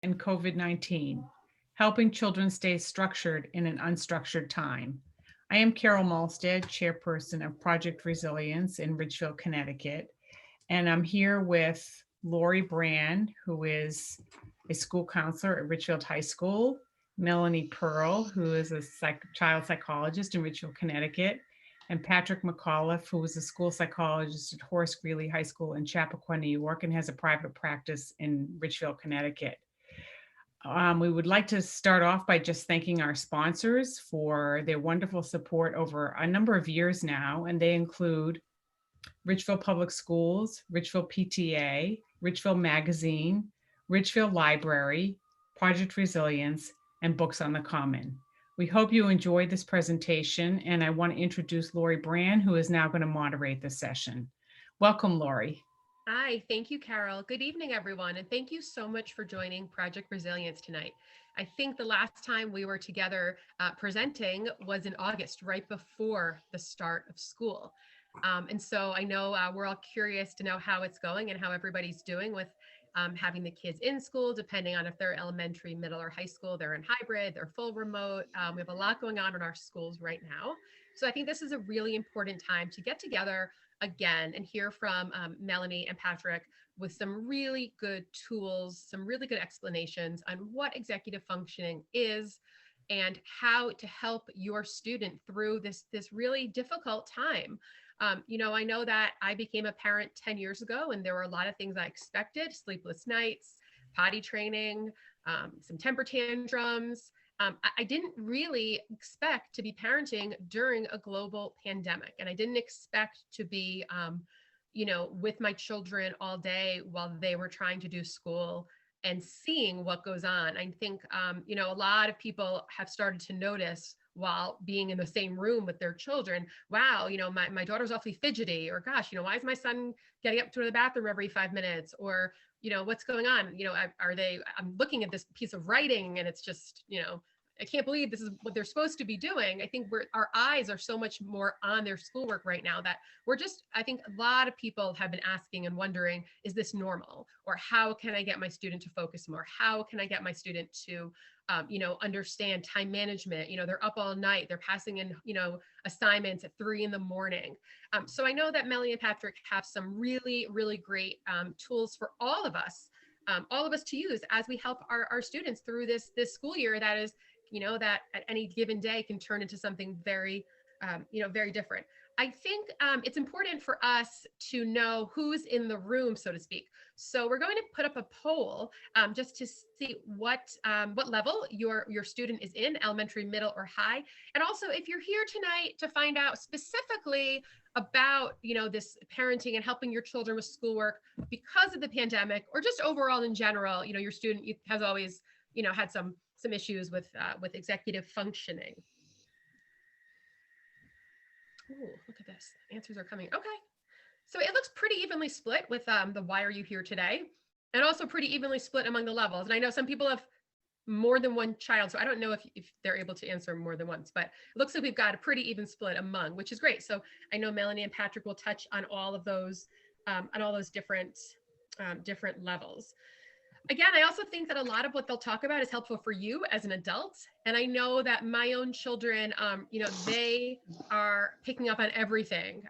and COVID-19, helping children stay structured in an unstructured time. I am Carol Mahlstedt, chairperson of Project Resilience in Ridgefield, Connecticut, and I'm here with Lori Bran, who is a school counselor at Ridgefield High School, Melanie Pearl, who is a child psychologist in Ridgefield, Connecticut, and Patrick McAuliffe, who is a school psychologist at Horace Greeley High School in Chappaqua, New York, and has a private practice in Ridgefield, Connecticut. We would like to start off by just thanking our sponsors for their wonderful support over a number of years now, and they include Ridgefield Public Schools, Ridgefield PTA, Ridgefield Magazine, Ridgefield Library, Project Resilience, and Books on the Common. We hope you enjoyed this presentation, and I want to introduce Lori Bran, who is now going to moderate the session. Welcome, Lori. Hi, thank you, Carol. Good evening, everyone, and thank you so much for joining Project Resilience tonight. I think the last time we were together presenting was in August, right before the start of school. And so I know we're all curious to know how it's going and how everybody's doing with having the kids in school, depending on if they're elementary, middle, or high school. They're in hybrid, they're full remote. We have a lot going on in our schools right now. So I think this is a really important time to get together again and hear from Melanie and Patrick with some really good tools, some really good explanations on what executive functioning is and how to help your student through this really difficult time. I know that I became a parent 10 years ago, and there were a lot of things I expected: sleepless nights, potty training, some temper tantrums. I didn't really expect to be parenting during a global pandemic, and I didn't expect to be, with my children all day while they were trying to do school and seeing what goes on. I think, a lot of people have started to notice while being in the same room with their children, wow, my daughter's awfully fidgety, or gosh, why is my son getting up to the bathroom every 5 minutes? Or, what's going on? I'm looking at this piece of writing and it's just, I can't believe this is what they're supposed to be doing. I think our eyes are so much more on their schoolwork right now that I think a lot of people have been asking and wondering, is this normal? Or how can I get my student to focus more? How can I get my student to, understand time management? They're up all night, they're passing in, assignments at 3 a.m. So I know that Melanie and Patrick have some really, really great tools for all of us to use as we help our students through this school year that is, that at any given day can turn into something very, very different. I think it's important for us to know who's in the room, so to speak. So we're going to put up a poll just to see what level your student is in, elementary, middle, or high. And also, if you're here tonight to find out specifically about, this parenting and helping your children with schoolwork because of the pandemic, or just overall in general, your student has always, had some issues with executive functioning. Ooh, look at this. Answers are coming. Okay. So it looks pretty evenly split with the why are you here today, and also pretty evenly split among the levels. And I know some people have more than one child, so I don't know if they're able to answer more than once, but it looks like we've got a pretty even split among, which is great. So I know Melanie and Patrick will touch on all of those, different levels. Again, I also think that a lot of what they'll talk about is helpful for you as an adult. And I know that my own children, they are picking up on everything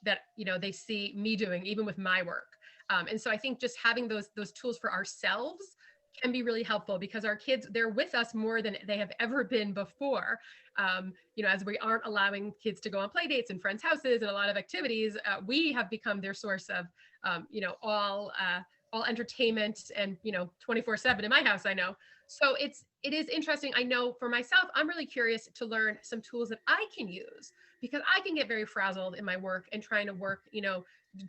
that, they see me doing, even with my work. And so I think just having those tools for ourselves can be really helpful, because our kids, they're with us more than they have ever been before. As we aren't allowing kids to go on play dates and friends' houses and a lot of activities, we have become their source of, all entertainment and 24/7 in my house, I know. So it is interesting. I know for myself, I'm really curious to learn some tools that I can use, because I can get very frazzled in my work and trying to work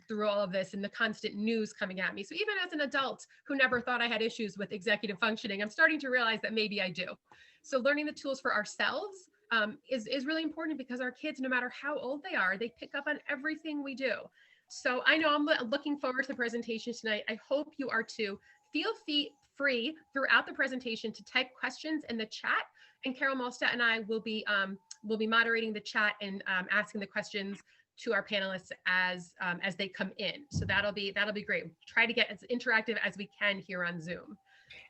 through all of this and the constant news coming at me. So even as an adult who never thought I had issues with executive functioning, I'm starting to realize that maybe I do. So learning the tools for ourselves is really important, because our kids, no matter how old they are, they pick up on everything we do. So I know I'm looking forward to the presentation tonight. I hope you are too. Feel free throughout the presentation to type questions in the chat, and Carol Mahlstedt and I will be moderating the chat and asking the questions to our panelists as they come in. So that'll be great. Try to get as interactive as we can here on Zoom.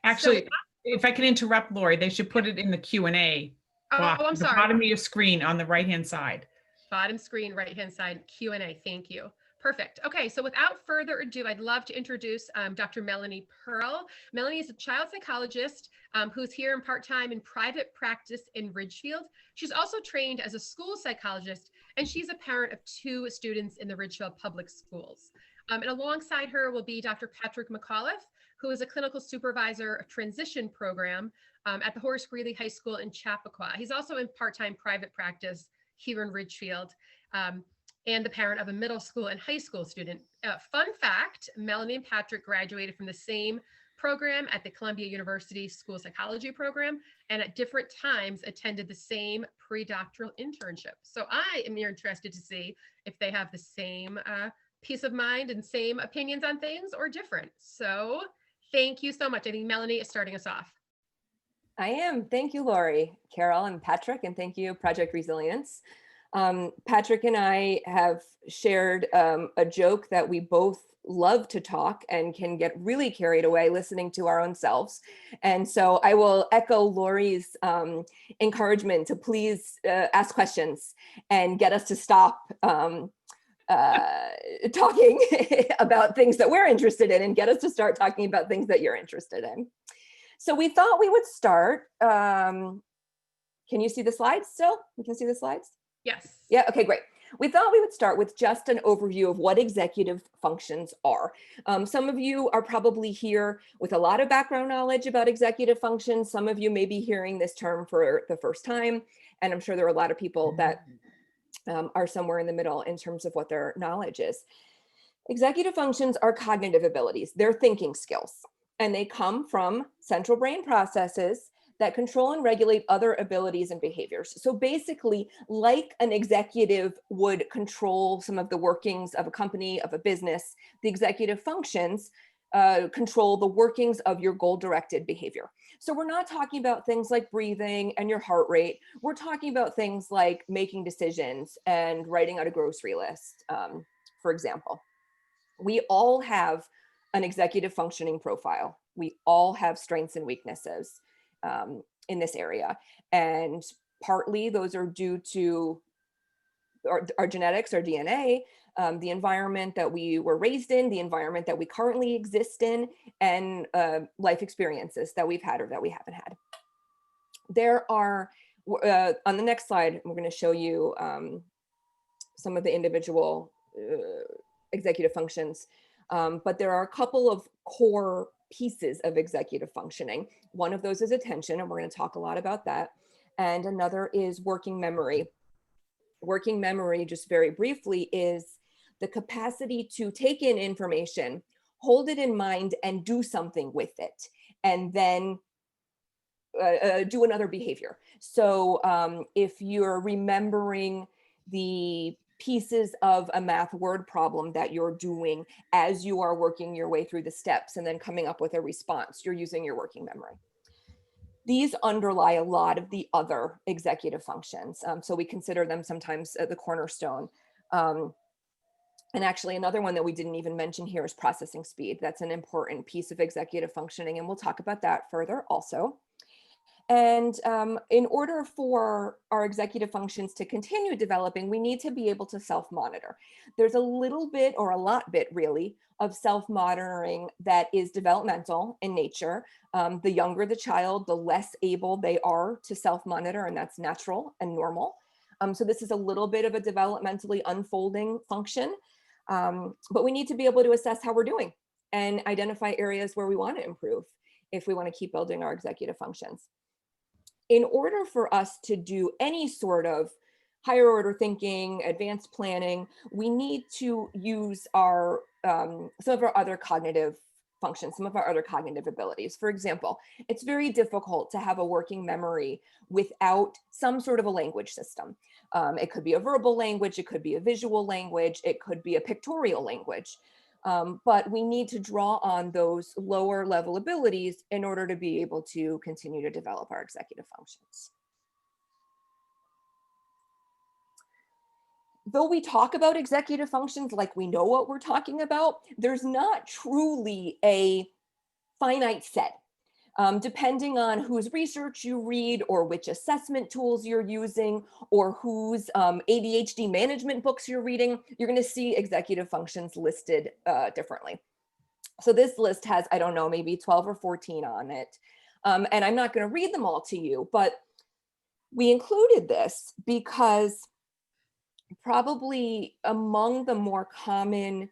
Actually, if I can interrupt, Lori, they should put it in the Q&A box Oh, I'm at the sorry. bottom of your screen on the right-hand side. Bottom screen, right-hand side, Q&A. Thank you. Perfect. Okay, so without further ado, I'd love to introduce Dr. Melanie Pearl. Melanie is a child psychologist who's here in part-time in private practice in Ridgefield. She's also trained as a school psychologist, and she's a parent of 2 students in the Ridgefield Public Schools. And alongside her will be Dr. Patrick McAuliffe, who is a clinical supervisor of transition program at the Horace Greeley High School in Chappaqua. He's also in part-time private practice here in Ridgefield, and the parent of a middle school and high school student. Fun fact, Melanie and Patrick graduated from the same program at the Columbia University School Psychology program, and at different times attended the same pre-doctoral internship. So I am interested to see if they have the same peace of mind and same opinions on things or different. So thank you so much. I think Melanie is starting us off. I am. Thank you, Lori, Carol, and Patrick, and thank you, Project Resilience. Patrick and I have shared a joke that we both love to talk and can get really carried away listening to our own selves. And so I will echo Lori's encouragement to please ask questions and get us to stop talking about things that we're interested in and get us to start talking about things that you're interested in. So we thought we would start. Can you see the slides still? We can see the slides? Yes. Yeah, okay, great. We thought we would start with just an overview of what executive functions are. Some of you are probably here with a lot of background knowledge about executive functions. Some of you may be hearing this term for the first time, and I'm sure there are a lot of people that are somewhere in the middle in terms of what their knowledge is. Executive functions are cognitive abilities. They're thinking skills, and they come from central brain processes that control and regulate other abilities and behaviors. So basically, like an executive would control some of the workings of a company, of a business, the executive functions control the workings of your goal-directed behavior. So we're not talking about things like breathing and your heart rate. We're talking about things like making decisions and writing out a grocery list, for example. We all have an executive functioning profile. We all have strengths and weaknesses in this area. And partly those are due to our genetics, our DNA, the environment that we were raised in, the environment that we currently exist in, and life experiences that we've had or that we haven't had. There are, on the next slide, we're going to show you some of the individual executive functions, but there are a couple of core pieces of executive functioning. One of those is attention, and we're going to talk a lot about that. And another is working memory. Working memory, just very briefly, is the capacity to take in information, hold it in mind, and do something with it, and then do another behavior. So if you're remembering the pieces of a math word problem that you're doing as you are working your way through the steps and then coming up with a response, you're using your working memory. These underlie a lot of the other executive functions. So we consider them sometimes the cornerstone. And actually another one that we didn't even mention here is processing speed. That's an important piece of executive functioning, and we'll talk about that further also. And in order for our executive functions to continue developing, we need to be able to self-monitor. There's a little bit, or a lot bit really, of self-monitoring that is developmental in nature. The younger the child, the less able they are to self-monitor, and that's natural and normal. So this is a little bit of a developmentally unfolding function, but we need to be able to assess how we're doing and identify areas where we want to improve if we want to keep building our executive functions. In order for us to do any sort of higher order thinking, advanced planning, we need to use our some of our other cognitive functions, some of our other cognitive abilities. For example, it's very difficult to have a working memory without some sort of a language system. It could be a verbal language, it could be a visual language, it could be a pictorial language. But we need to draw on those lower level abilities in order to be able to continue to develop our executive functions. Though we talk about executive functions like we know what we're talking about, there's not truly a finite set. Depending on whose research you read or which assessment tools you're using or whose ADHD management books you're reading, you're going to see executive functions listed differently. So this list has, I don't know, maybe 12 or 14 on it. And I'm not going to read them all to you, but we included this because probably among the more common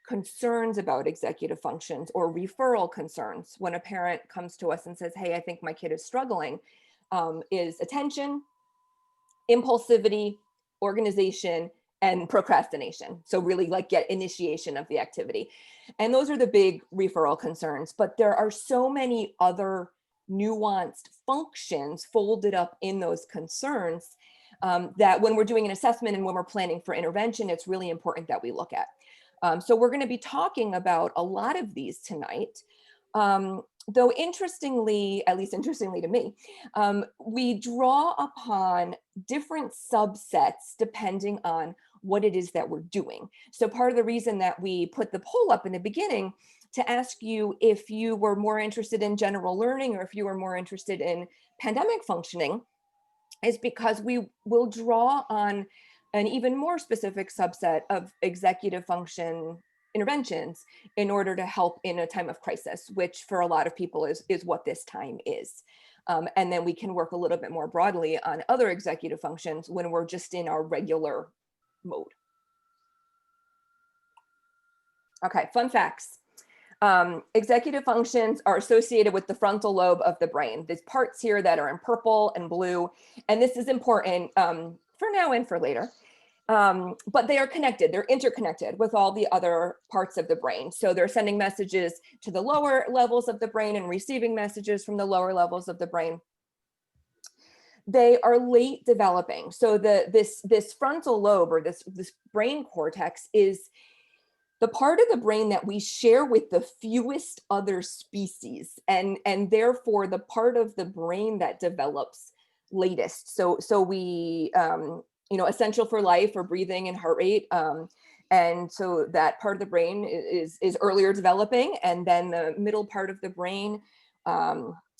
concerns about executive functions or referral concerns when a parent comes to us and says, hey, I think my kid is struggling, is attention, impulsivity, organization, and procrastination. So really like get initiation of the activity. And those are the big referral concerns, but there are so many other nuanced functions folded up in those concerns that when we're doing an assessment and when we're planning for intervention, it's really important that we look at. So we're going to be talking about a lot of these tonight. Though interestingly, at least interestingly to me, we draw upon different subsets depending on what it is that we're doing. So part of the reason that we put the poll up in the beginning to ask you if you were more interested in general learning or if you were more interested in pandemic functioning is because we will draw on an even more specific subset of executive function interventions in order to help in a time of crisis, which for a lot of people is what this time is. And then we can work a little bit more broadly on other executive functions when we're just in our regular mode. Okay, fun facts. Executive functions are associated with the frontal lobe of the brain. There's parts here that are in purple and blue, and this is important for now and for later. But they are connected, they're interconnected with all the other parts of the brain. So they're sending messages to the lower levels of the brain and receiving messages from the lower levels of the brain. They are late developing. So this frontal lobe or this brain cortex is the part of the brain that we share with the fewest other species, and therefore the part of the brain that develops latest. So we, essential for life or breathing and heart rate. And so that part of the brain is earlier developing, and then the middle part of the brain,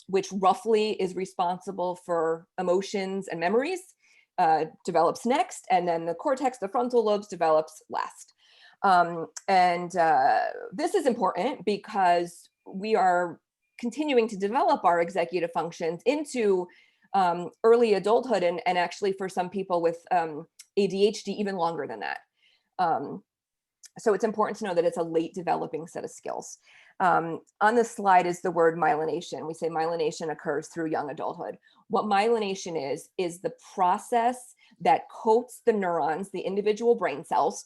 which roughly is responsible for emotions and memories, develops next, and then the cortex, the frontal lobes, develops last. This is important because we are continuing to develop our executive functions into early adulthood, and actually for some people with ADHD, even longer than that. So it's important to know that it's a late developing set of skills. On the slide is the word myelination. We say myelination occurs through young adulthood. What myelination is the process that coats the neurons, the individual brain cells,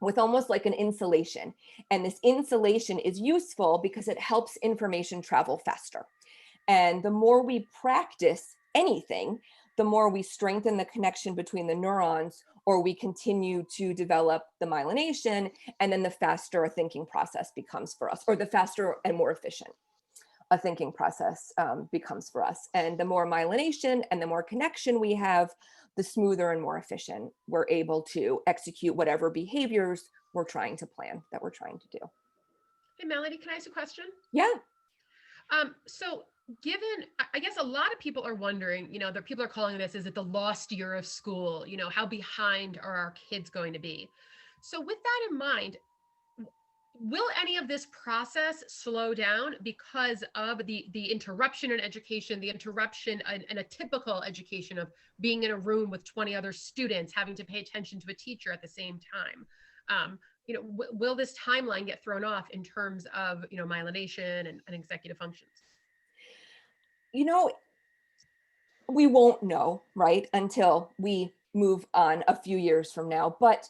with almost like an insulation. And this insulation is useful because it helps information travel faster. And the more we practice anything, the more we strengthen the connection between the neurons, or we continue to develop the myelination, and then the faster a thinking process becomes for us, or the faster and more efficient a thinking process becomes for us. And the more myelination and the more connection we have, the smoother and more efficient we're able to execute whatever behaviors we're trying to plan, that we're trying to do. Hey, Melanie, can I ask a question? Yeah. So given, I guess a lot of people are wondering, that people are calling this, is it the lost year of school? How behind are our kids going to be? So with that in mind, will any of this process slow down because of the interruption in education, the interruption in a typical education of being in a room with 20 other students, having to pay attention to a teacher at the same time? Will this timeline get thrown off in terms of, myelination and executive functions? We won't know, right, until we move on a few years from now. But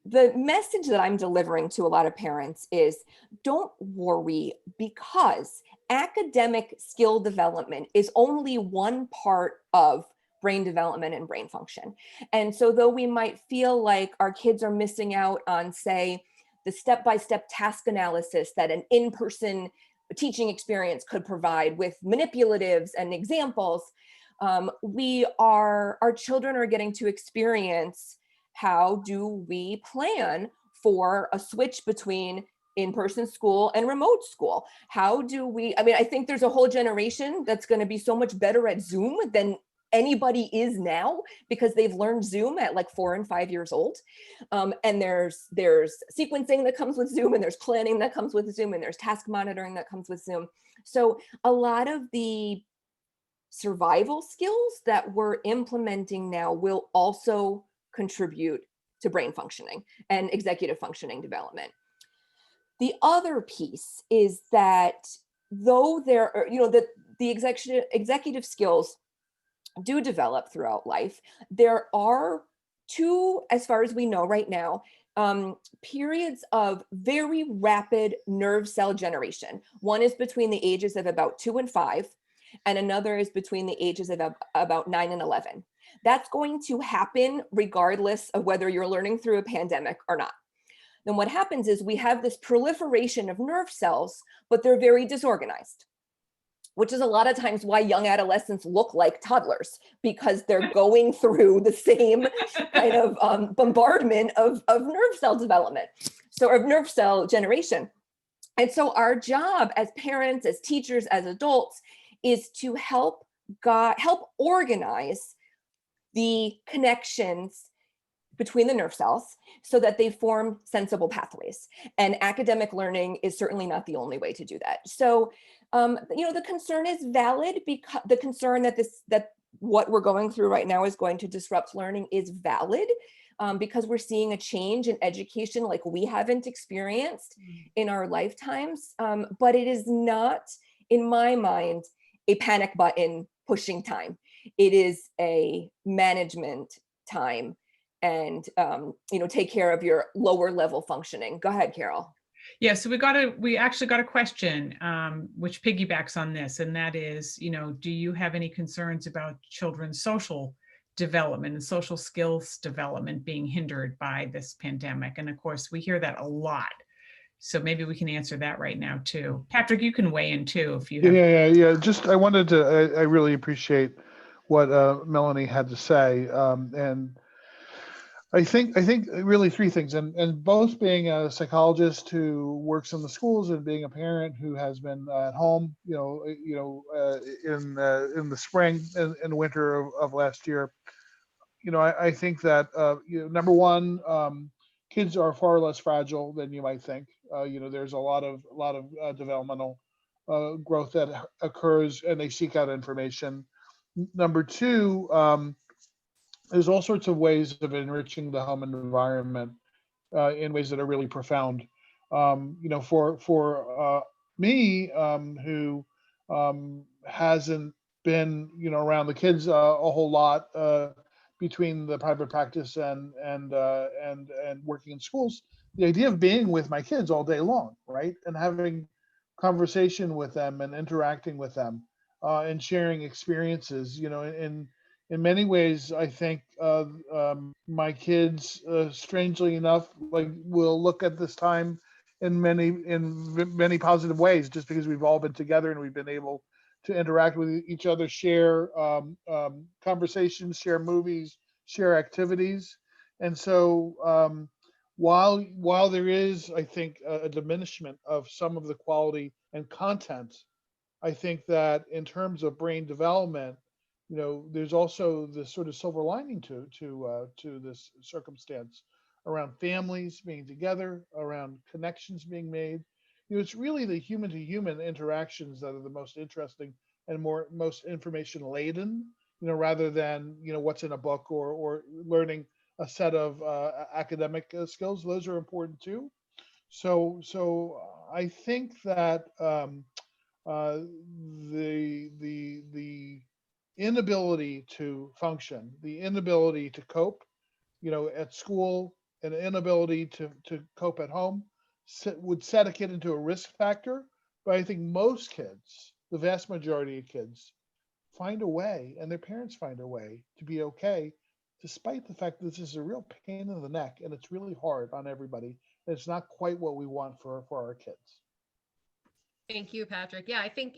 the message that I'm delivering to a lot of parents is don't worry, because academic skill development is only one part of brain development and brain function. And so though we might feel like our kids are missing out on, say, the step-by-step task analysis that an in-person teaching experience could provide with manipulatives and examples, our children are getting to experience how do we plan for a switch between in-person school and remote school? How do we, I mean, I think there's a whole generation that's going to be so much better at Zoom than anybody is now, because they've learned Zoom at like 4 and 5 years old. And there's sequencing that comes with Zoom, and there's planning that comes with Zoom, and there's task monitoring that comes with Zoom. So a lot of the survival skills that we're implementing now will also contribute to brain functioning and executive functioning development. The other piece is that though there are, the executive skills do develop throughout life, there are two, as far as we know right now, periods of very rapid nerve cell generation. One is between the ages of about 2 and 5, and another is between the ages of about 9 and 11. That's going to happen regardless of whether you're learning through a pandemic or not. Then what happens is we have this proliferation of nerve cells, but they're very disorganized, which is a lot of times why young adolescents look like toddlers, because they're going through the same kind of bombardment of nerve cell development, so of nerve cell generation. And so our job as parents, as teachers, as adults, is to help organize the connections between the nerve cells so that they form sensible pathways. And academic learning is certainly not the only way to do that. So, the concern is valid, because the concern that what we're going through right now is going to disrupt learning is valid, because we're seeing a change in education like we haven't experienced in our lifetimes. But it is not, in my mind, a panic button pushing time. It is a management time, and take care of your lower level functioning. Go ahead, Carol. Yeah, so we actually got a question which piggybacks on this, and that is, do you have any concerns about children's social development and social skills development being hindered by this pandemic? And of course, we hear that a lot. So maybe we can answer that right now too. Patrick, you can weigh in too if you have. Yeah. Just I wanted to. I really appreciate what Melanie had to say, and I think really three things, and both being a psychologist who works in the schools and being a parent who has been at home, in the spring and winter of last year. I think that number one, kids are far less fragile than you might think. There's a lot of developmental growth that occurs, and they seek out information. Number two, there's all sorts of ways of enriching the home environment in ways that are really profound. For me, who hasn't been around the kids a whole lot between the private practice and working in schools, the idea of being with my kids all day long, right, and having conversation with them and interacting with them and sharing experiences, in many ways, I think my kids, strangely enough, will look at this time in many positive ways, just because we've all been together and we've been able to interact with each other, share conversations, share movies, share activities. And so while there is, I think, a diminishment of some of the quality and content, I think that in terms of brain development, there's also this sort of silver lining to this circumstance around families being together, around connections being made. It's really the human to human interactions that are the most interesting and most information laden, rather than what's in a book or learning a set of academic skills. Those are important too. So I think that the inability to function, the inability to cope, at school, and inability to cope at home would set a kid into a risk factor. But I think most kids, the vast majority of kids, find a way, and their parents find a way to be okay, despite the fact that this is a real pain in the neck and it's really hard on everybody. And it's not quite what we want for our kids. Thank you, Patrick. Yeah, I think,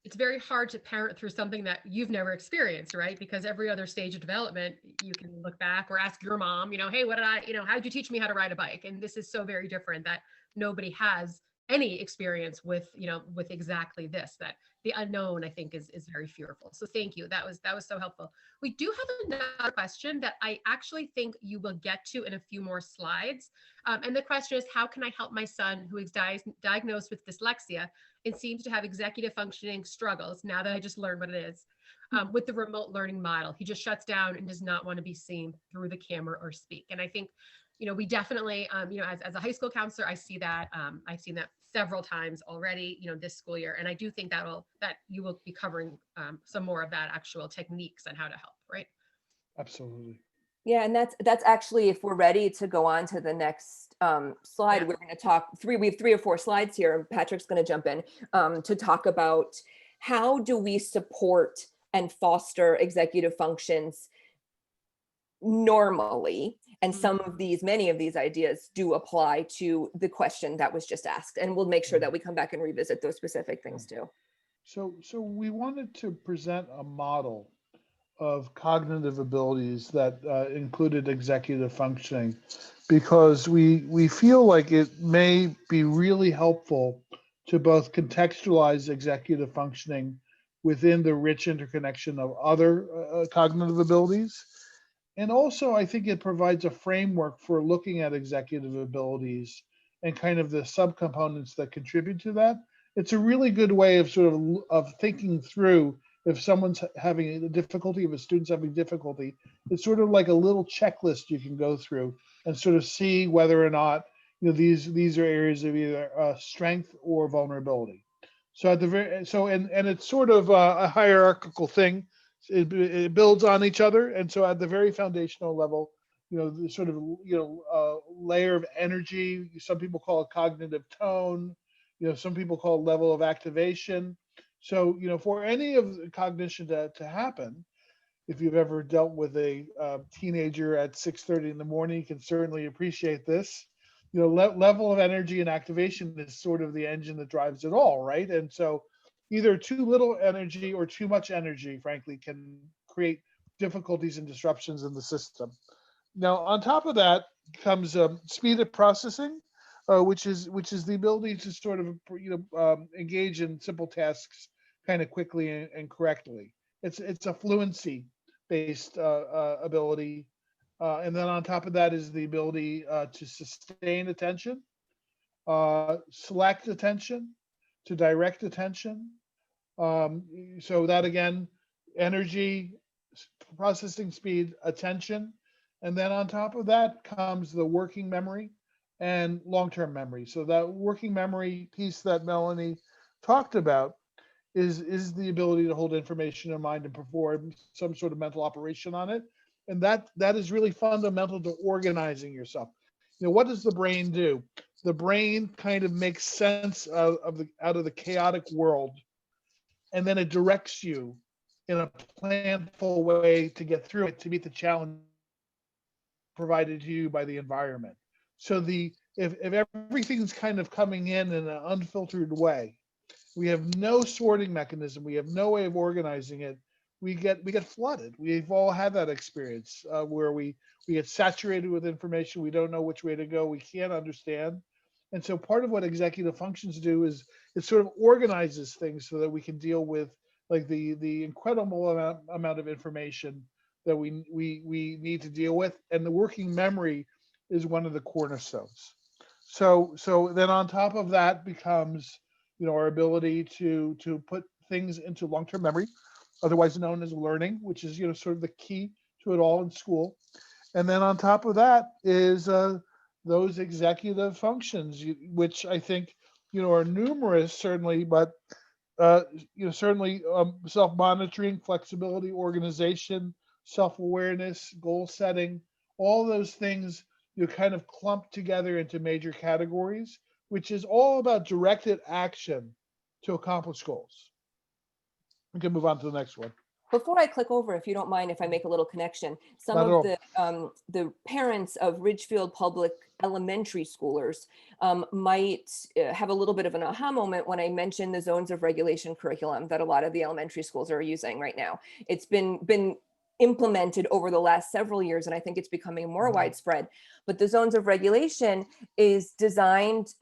it's very hard to parent through something that you've never experienced, right? Because every other stage of development, you can look back or ask your mom, hey, how'd you teach me how to ride a bike? And this is so very different that nobody has any experience with, with exactly this, that the unknown, I think, is very fearful. So thank you. That was so helpful. We do have another question that I actually think you will get to in a few more slides. And the question is, how can I help my son who is diagnosed with dyslexia and seems to have executive functioning struggles, now that I just learned what it is, with the remote learning model? He just shuts down and does not want to be seen through the camera or speak. And I think, we definitely, as a high school counselor, I see that. I've seen that several times already, this school year. And I do think that you will be covering some more of that actual techniques on how to help, right? Absolutely. Yeah, and that's actually, if we're ready to go on to the next slide, Yeah. we're going to talk we have 3 or 4 slides here, and Patrick's going to jump in to talk about how do we support and foster executive functions normally. And many of these ideas do apply to the question that was just asked. And we'll make sure that we come back and revisit those specific things too. So we wanted to present a model of cognitive abilities that included executive functioning, because we feel like it may be really helpful to both contextualize executive functioning within the rich interconnection of other cognitive abilities. And also, I think it provides a framework for looking at executive abilities and kind of the subcomponents that contribute to that. It's a really good way of of thinking through if someone's having a difficulty, if a student's having difficulty. It's sort of like a little checklist you can go through and sort of see whether or not these are areas of either strength or vulnerability. So and it's sort of a hierarchical thing. It builds on each other, and so at the very foundational level, the sort of layer of energy. Some people call it cognitive tone. Some people call it level of activation. So for any of the cognition to happen, if you've ever dealt with a teenager at 6:30 in the morning, you can certainly appreciate this. Level of energy and activation is sort of the engine that drives it all, right? And so either too little energy or too much energy, frankly, can create difficulties and disruptions in the system. Now, on top of that comes speed of processing, which is the ability to sort of engage in simple tasks kind of quickly and correctly. It's a fluency based ability, and then on top of that is the ability to sustain attention, select attention, to direct attention. So that again, energy, processing speed, attention. And then on top of that comes the working memory and long-term memory. So that working memory piece that Melanie talked about is the ability to hold information in mind and perform some sort of mental operation on it. And that is really fundamental to organizing yourself. What does the brain do? The brain kind of makes sense out of the chaotic world, and then it directs you in a planful way to get through it, to meet the challenge provided to you by the environment. So if everything's kind of coming in an unfiltered way, we have no sorting mechanism, we have no way of organizing it, we get flooded. We've all had that experience where we get saturated with information, we don't know which way to go, we can't understand. And so part of what executive functions do is it sort of organizes things so that we can deal with like the incredible amount of information that we need to deal with. And the working memory is one of the cornerstones. So then on top of that becomes our ability to put things into long-term memory, otherwise known as learning, which is sort of the key to it all in school. And then on top of that is those executive functions, which I think are numerous, certainly, but certainly self-monitoring, flexibility, organization, self-awareness, goal setting, all those things kind of clump together into major categories, which is all about directed action to accomplish goals. We can move on to the next one. Before I click over, if you don't mind, if I make a little connection, some of the parents of Ridgefield Public elementary schoolers might have a little bit of an aha moment when I mentioned the zones of regulation curriculum that a lot of the elementary schools are using right now. It's been implemented over the last several years, and I think it's becoming more widespread. But the zones of regulation is designed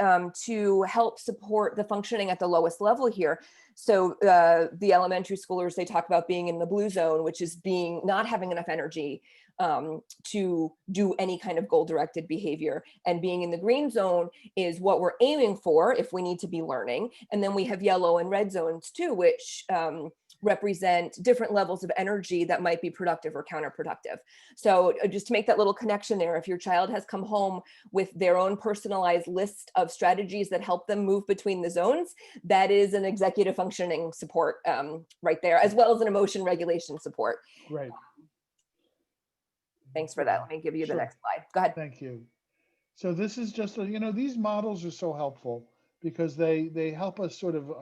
to help support the functioning at the lowest level here. So the elementary schoolers, they talk about being in the blue zone, which is not having enough energy to do any kind of goal-directed behavior. And being in the green zone is what we're aiming for if we need to be learning. And then we have yellow and red zones too, which represent different levels of energy that might be productive or counterproductive. So just to make that little connection there, if your child has come home with their own personalized list of strategies that help them move between the zones, that is an executive functioning support right there, as well as an emotion regulation support. Right. Thanks for that. Let me give you the Sure. next slide. Go ahead. Thank you. So this is just, these models are so helpful because they help us sort of,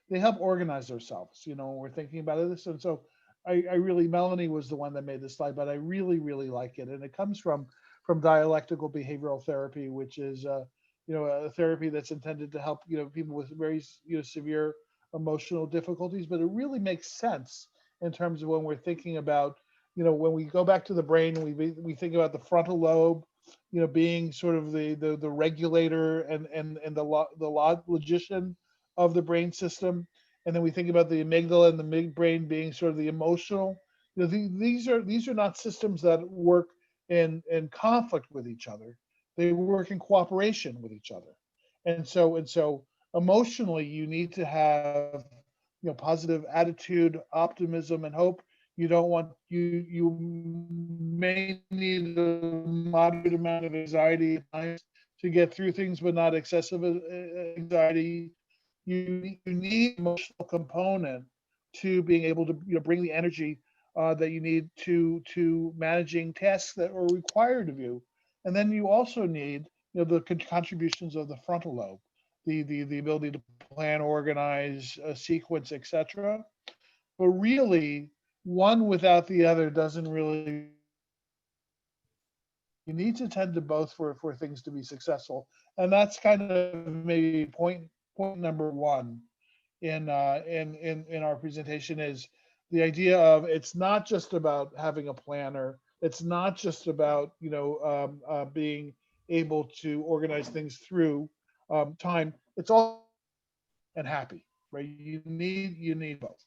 they help organize ourselves, when we're thinking about this. And so I really, Melanie was the one that made this slide, but I really, really like it. And it comes from dialectical behavioral therapy, which is, a therapy that's intended to help, people with very, severe emotional difficulties. But it really makes sense in terms of when we're thinking about, when we go back to the brain, we think about the frontal lobe, being sort of the regulator and the logician of the brain system. And then we think about the amygdala and the midbrain being sort of the emotional. These are not systems that work in conflict with each other. They work in cooperation with each other. And so emotionally, you need to have positive attitude, optimism, and hope. You don't want you may need a moderate amount of anxiety to get through things, but not excessive anxiety. You need emotional component to being able to bring the energy that you need to managing tasks that are required of you. And then you also need the contributions of the frontal lobe, the ability to plan, organize, sequence, etc. But really, one without the other doesn't really. You need to tend to both for things to be successful, and that's kind of maybe point number one in our presentation is the idea of it's not just about having a planner. It's not just about being able to organize things through time. It's all and happy, right? You need both.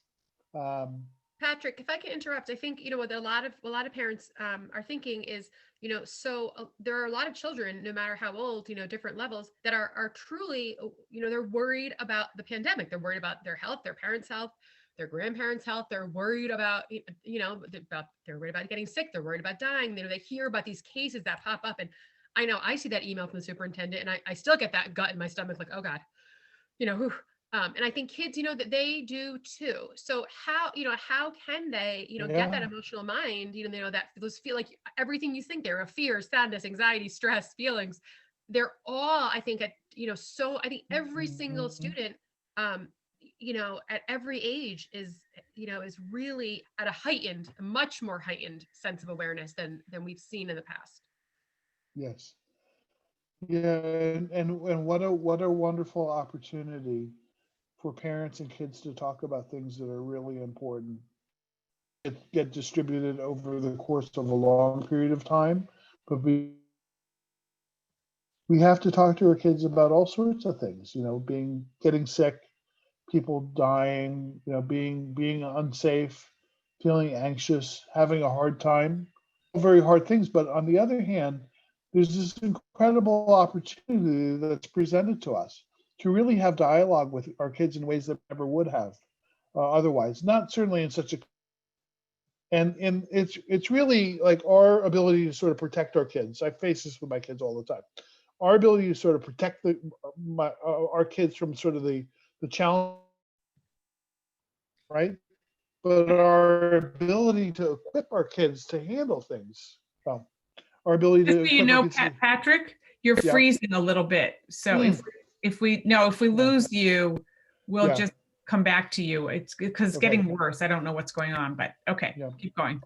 Patrick, if I can interrupt, I think, what a lot of parents are thinking is, there are a lot of children, no matter how old, different levels, that are truly, they're worried about the pandemic. They're worried about their health, their parents' health, their grandparents' health. They're worried about, they're worried about getting sick. They're worried about dying. They hear about these cases that pop up. And I know I see that email from the superintendent and I still get that gut in my stomach, like, oh God, whew. And I think kids, that they do too. So how can they, get that emotional mind, that those feel like everything you think they're of fear, sadness, anxiety, stress, feelings, they're all, I think, so I think every single student, at every age is really at a much more heightened sense of awareness than we've seen in the past. Yes. Yeah. And what a wonderful opportunity for parents and kids to talk about things that are really important. Get distributed over the course of a long period of time, but we have to talk to our kids about all sorts of things, getting sick, people dying, being unsafe, feeling anxious, having a hard time, very hard things. But on the other hand, there's this incredible opportunity that's presented to us to really have dialogue with our kids in ways that we never would have otherwise. Not certainly in such a, and it's really like our ability to sort of protect our kids. I face this with my kids all the time. Our ability to sort of protect our kids from sort of the challenge, right? But our ability to equip our kids to handle things. Our ability to Just so you know, Patrick, you're freezing a little bit. So if we lose you, we'll just come back to you. It's because it's getting worse. I don't know what's going on, but okay, keep going.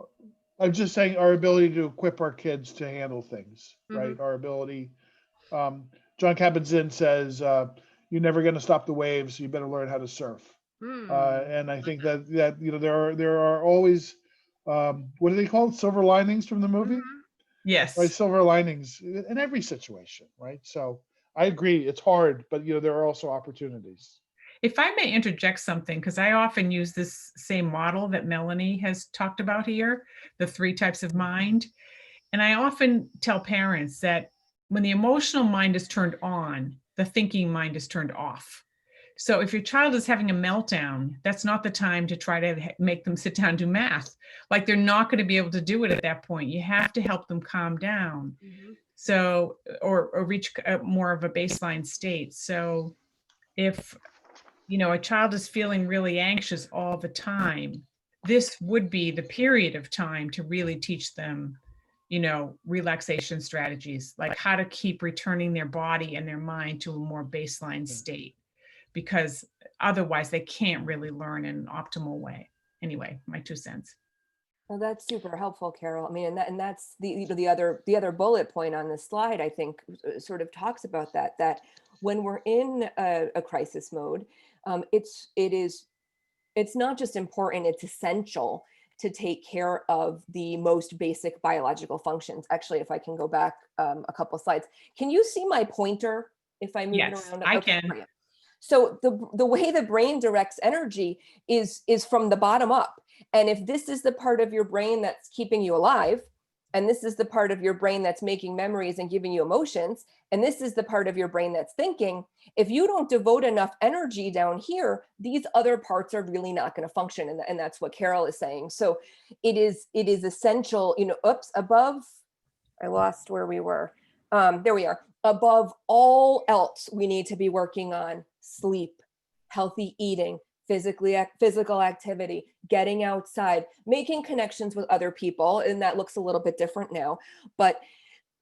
I'm just saying our ability to equip our kids to handle things, right? Our ability. John Kabat-Zinn says, "You're never going to stop the waves. So you better learn how to surf." And I think that there are always what do they call it? Silver linings from the movie, Yes. right? Silver linings in every situation, right? So I agree, it's hard, but there are also opportunities. If I may interject something, because I often use this same model that Melanie has talked about here, the 3 types of mind. And I often tell parents that when the emotional mind is turned on, the thinking mind is turned off. So if your child is having a meltdown, that's not the time to try to make them sit down and do math. Like, they're not going to be able to do it at that point. You have to help them calm down. So, or reach more of a baseline state. So if, a child is feeling really anxious all the time, this would be the period of time to really teach them, relaxation strategies, like how to keep returning their body and their mind to a more baseline state, because otherwise they can't really learn in an optimal way. Anyway, my 2 cents. Well, that's super helpful, Carol. I mean, and that's the other bullet point on this slide, I think, sort of talks about that when we're in a crisis mode, it's not just important, it's essential to take care of the most basic biological functions. Actually, if I can go back a couple slides, can you see my pointer if I move it Yes, around? I Okay, can. great. So the way the brain directs energy is from the bottom up. And if this is the part of your brain that's keeping you alive, and this is the part of your brain that's making memories and giving you emotions, and this is the part of your brain that's thinking, if you don't devote enough energy down here, these other parts are really not going to function. And that's what Carol is saying. So it is essential, above, I lost where we were. There we are. Above all else, we need to be working on sleep, healthy eating, physical activity, getting outside, making connections with other people. And that looks a little bit different now, but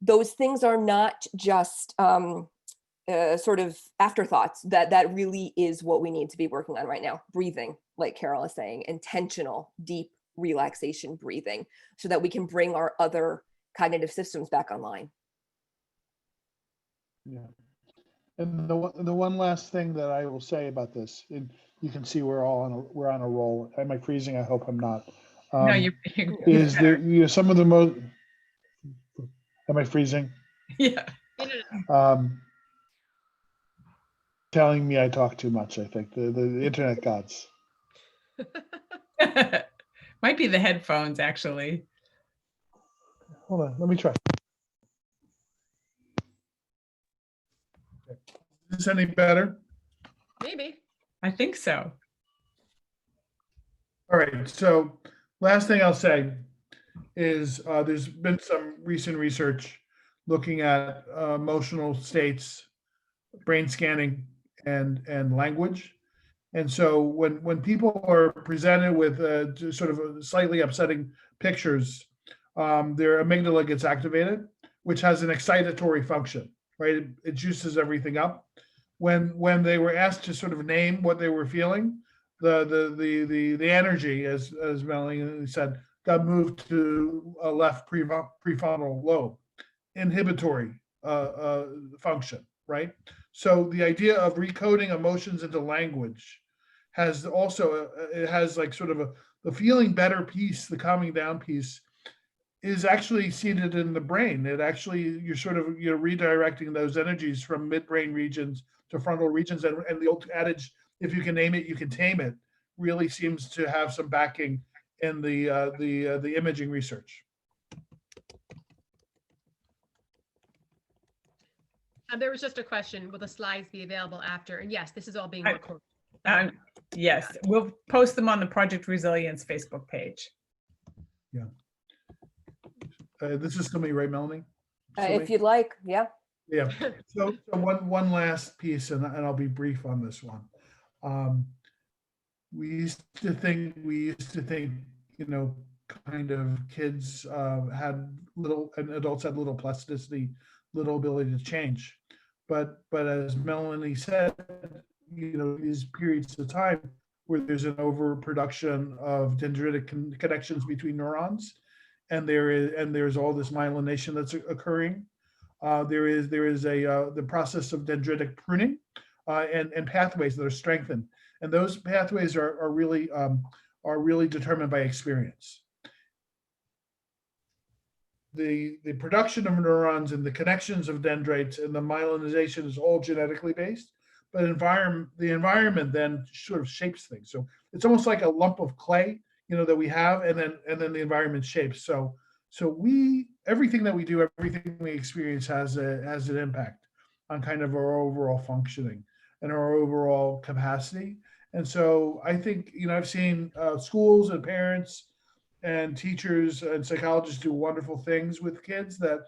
those things are not just sort of afterthoughts. That really is what we need to be working on right now. Breathing, like Carol is saying, intentional, deep relaxation breathing, so that we can bring our other cognitive systems back online. Yeah. And the one last thing that I will say about this, and you can see we're on a roll. Am I freezing? I hope I'm not. No, you're Is better. there some of the most? Am I freezing? Yeah. Telling me I talk too much. I think the internet gods. Might be the headphones, actually. Hold on, let me try. Is this any better? Maybe. I think so. All right, so last thing I'll say is there's been some recent research looking at emotional states, brain scanning, and language. And so when people are presented with sort of slightly upsetting pictures, their amygdala gets activated, which has an excitatory function, right? It juices everything up. When they were asked to sort of name what they were feeling, the energy, as Melanie said, got moved to a left prefrontal lobe, inhibitory function, right? So the idea of recoding emotions into language has also it has like sort of the feeling better piece, the calming down piece, is actually seated in the brain. It actually, you're sort of redirecting those energies from midbrain regions to frontal regions, and the old adage, if you can name it, you can tame it, really seems to have some backing in the imaging research. There was just a question, will the slides be available after? And yes, this is all being recorded. Yes, we'll post them on the Project Resilience Facebook page. Yeah. This is still me, right, Melanie? If you'd like, yeah. Yeah. So one last piece, and I'll be brief on this one. We used to think, kind of kids had little, and adults had little plasticity, little ability to change. But as Melanie said, these periods of time where there's an overproduction of dendritic connections between neurons, and there's all this myelination that's occurring. There is the process of dendritic pruning and pathways that are strengthened, and those pathways are really determined by experience. the production of neurons and the connections of dendrites and the myelinization is all genetically based, but the environment then sort of shapes things. So it's almost like a lump of clay, that we have, and then the environment shapes. So everything that we do, everything we experience has an impact on kind of our overall functioning and our overall capacity. And so I think, I've seen schools and parents and teachers and psychologists do wonderful things with kids that,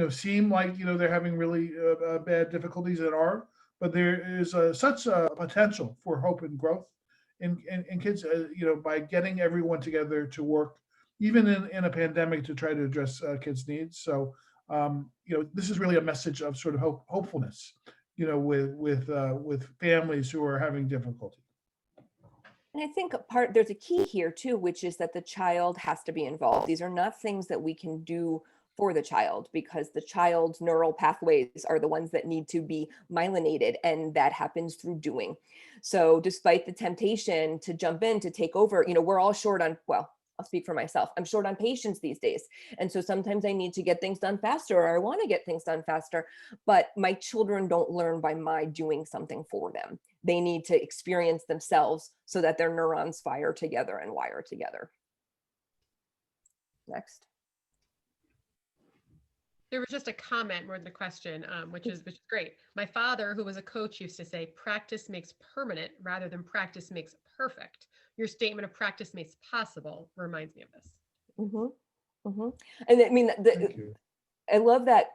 seem like, they're having really bad difficulties and are, but there is such a potential for hope and growth in kids, by getting everyone together to work, even in a pandemic, to try to address kids' needs. So, this is really a message of sort of hopefulness, with families who are having difficulty. And I think there's a key here too, which is that the child has to be involved. These are not things that we can do for the child, because the child's neural pathways are the ones that need to be myelinated, and that happens through doing. So despite the temptation to jump in, to take over, we're all short on, well, I'll speak for myself. I'm short on patience these days. And so sometimes I need to get things done faster, or I want to get things done faster, but my children don't learn by my doing something for them. They need to experience themselves so that their neurons fire together and wire together. Next. There was just a comment more than a question, which is great. My father, who was a coach, used to say, practice makes permanent rather than practice makes perfect. Your statement of practice makes possible reminds me of this. Mm-hmm. Mm-hmm. And I mean, I love that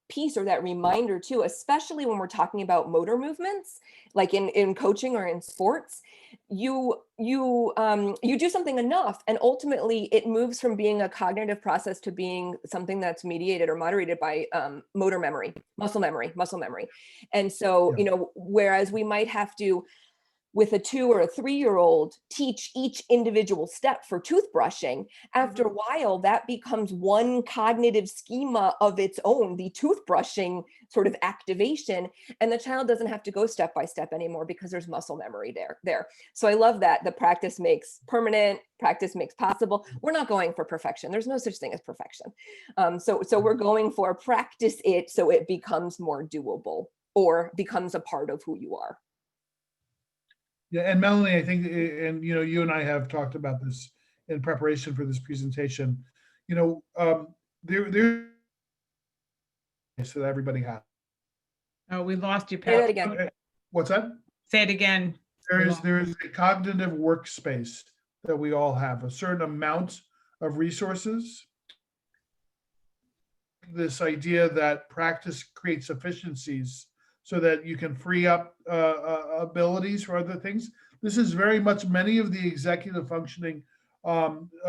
piece, or that reminder too, especially when we're talking about motor movements, like in coaching or in sports. You do something enough, and ultimately it moves from being a cognitive process to being something that's mediated or moderated by motor memory, muscle memory. And so, whereas we might have to, with a 2 or a 3-year-old, teach each individual step for toothbrushing, after a while that becomes one cognitive schema of its own, the toothbrushing sort of activation, and the child doesn't have to go step by step anymore because there's muscle memory there. So I love that the practice makes permanent, practice makes possible. We're not going for perfection. There's no such thing as perfection. So we're going for practice it so it becomes more doable, or becomes a part of who you are. Yeah, and Melanie, I think, and you and I have talked about this in preparation for this presentation. There so that everybody has. Oh, we lost you, Say that Pat. again. What's that? Say it again. There is a cognitive workspace that we all have, a certain amount of resources. This idea that practice creates efficiencies so that you can free up abilities for other things. This is very much many of the executive functioning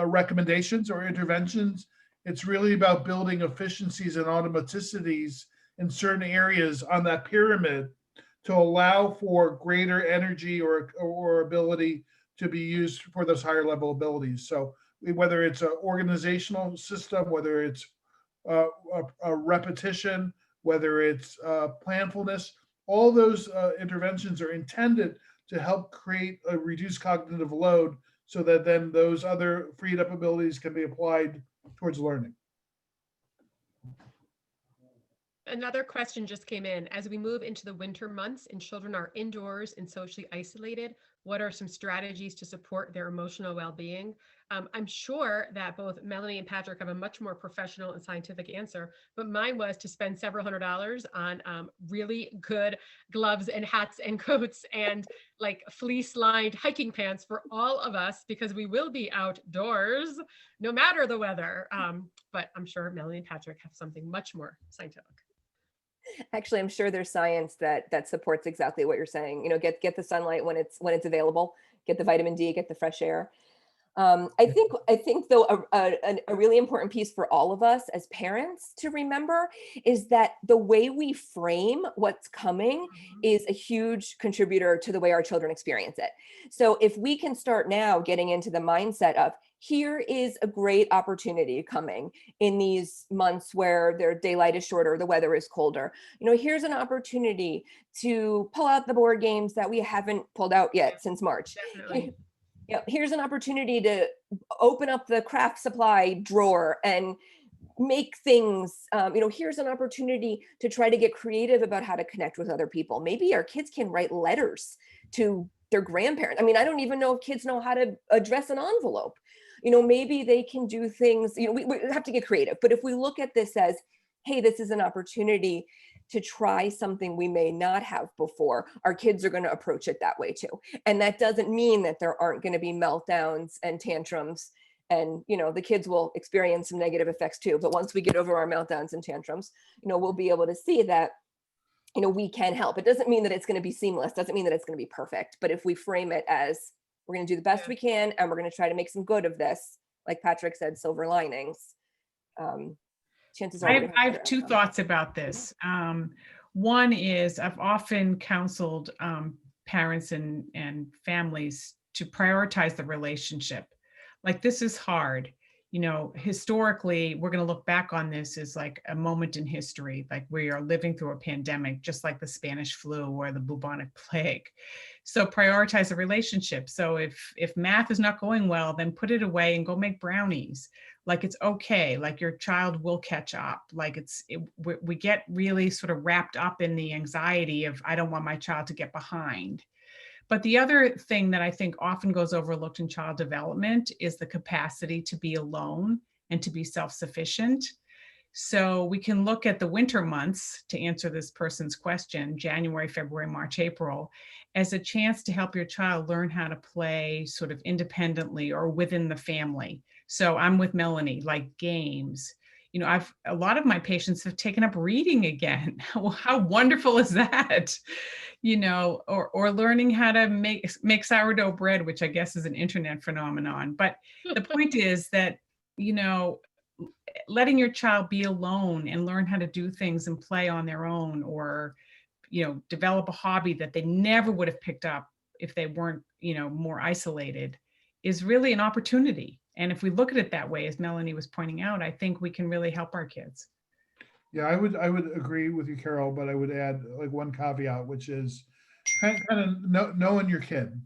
recommendations or interventions. It's really about building efficiencies and automaticities in certain areas on that pyramid to allow for greater energy or ability to be used for those higher level abilities. So whether it's an organizational system, whether it's a repetition, whether it's planfulness, all those interventions are intended to help create a reduced cognitive load, so that then those other freed up abilities can be applied towards learning. Another question just came in. As we move into the winter months and children are indoors and socially isolated, what are some strategies to support their emotional well-being? I'm sure that both Melanie and Patrick have a much more professional and scientific answer, but mine was to spend several $100s on really good gloves and hats and coats and like fleece-lined hiking pants for all of us, because we will be outdoors no matter the weather. But I'm sure Melanie and Patrick have something much more scientific. Actually, I'm sure there's science that supports exactly what you're saying. Get the sunlight when it's available, get the vitamin D, get the fresh air. I think though a really important piece for all of us as parents to remember is that the way we frame what's coming is a huge contributor to the way our children experience it. So if we can start now getting into the mindset of, here is a great opportunity coming in these months where their daylight is shorter, the weather is colder. Here's an opportunity to pull out the board games that we haven't pulled out yet since March. Definitely. Here's an opportunity to open up the craft supply drawer and make things, here's an opportunity to try to get creative about how to connect with other people. Maybe our kids can write letters to their grandparents. I mean, I don't even know if kids know how to address an envelope. Maybe they can do things, we have to get creative. But if we look at this as, hey, this is an opportunity to try something we may not have before, our kids are going to approach it that way too. And that doesn't mean that there aren't going to be meltdowns and tantrums, and the kids will experience some negative effects too. But once we get over our meltdowns and tantrums, we'll be able to see that we can help. It doesn't mean that it's going to be seamless, doesn't mean that it's going to be perfect, but if we frame it as we're going to do the best we can and we're going to try to make some good of this, like Patrick said, silver linings, chances are I have two thoughts about this. One is I've often counseled parents and families to prioritize the relationship. Like, this is hard. Historically, we're going to look back on this as like a moment in history, like we are living through a pandemic, just like the Spanish flu or the bubonic plague. So prioritize the relationship. So if math is not going well, then put it away and go make brownies. Like, it's okay. Like, your child will catch up. Like, we get really sort of wrapped up in the anxiety of, I don't want my child to get behind. But the other thing that I think often goes overlooked in child development is the capacity to be alone and to be self-sufficient. So we can look at the winter months, to answer this person's question, January, February, March, April, as a chance to help your child learn how to play sort of independently or within the family. So I'm with Melanie, like games. A lot of my patients have taken up reading again. How wonderful is that? Or learning how to make sourdough bread, which I guess is an internet phenomenon. But the point is that, letting your child be alone and learn how to do things and play on their own, or, develop a hobby that they never would have picked up if they weren't, more isolated, is really an opportunity. And if we look at it that way, as Melanie was pointing out, I think we can really help our kids. Yeah, I would agree with you, Carol, but I would add like one caveat, which is kind of knowing your kid.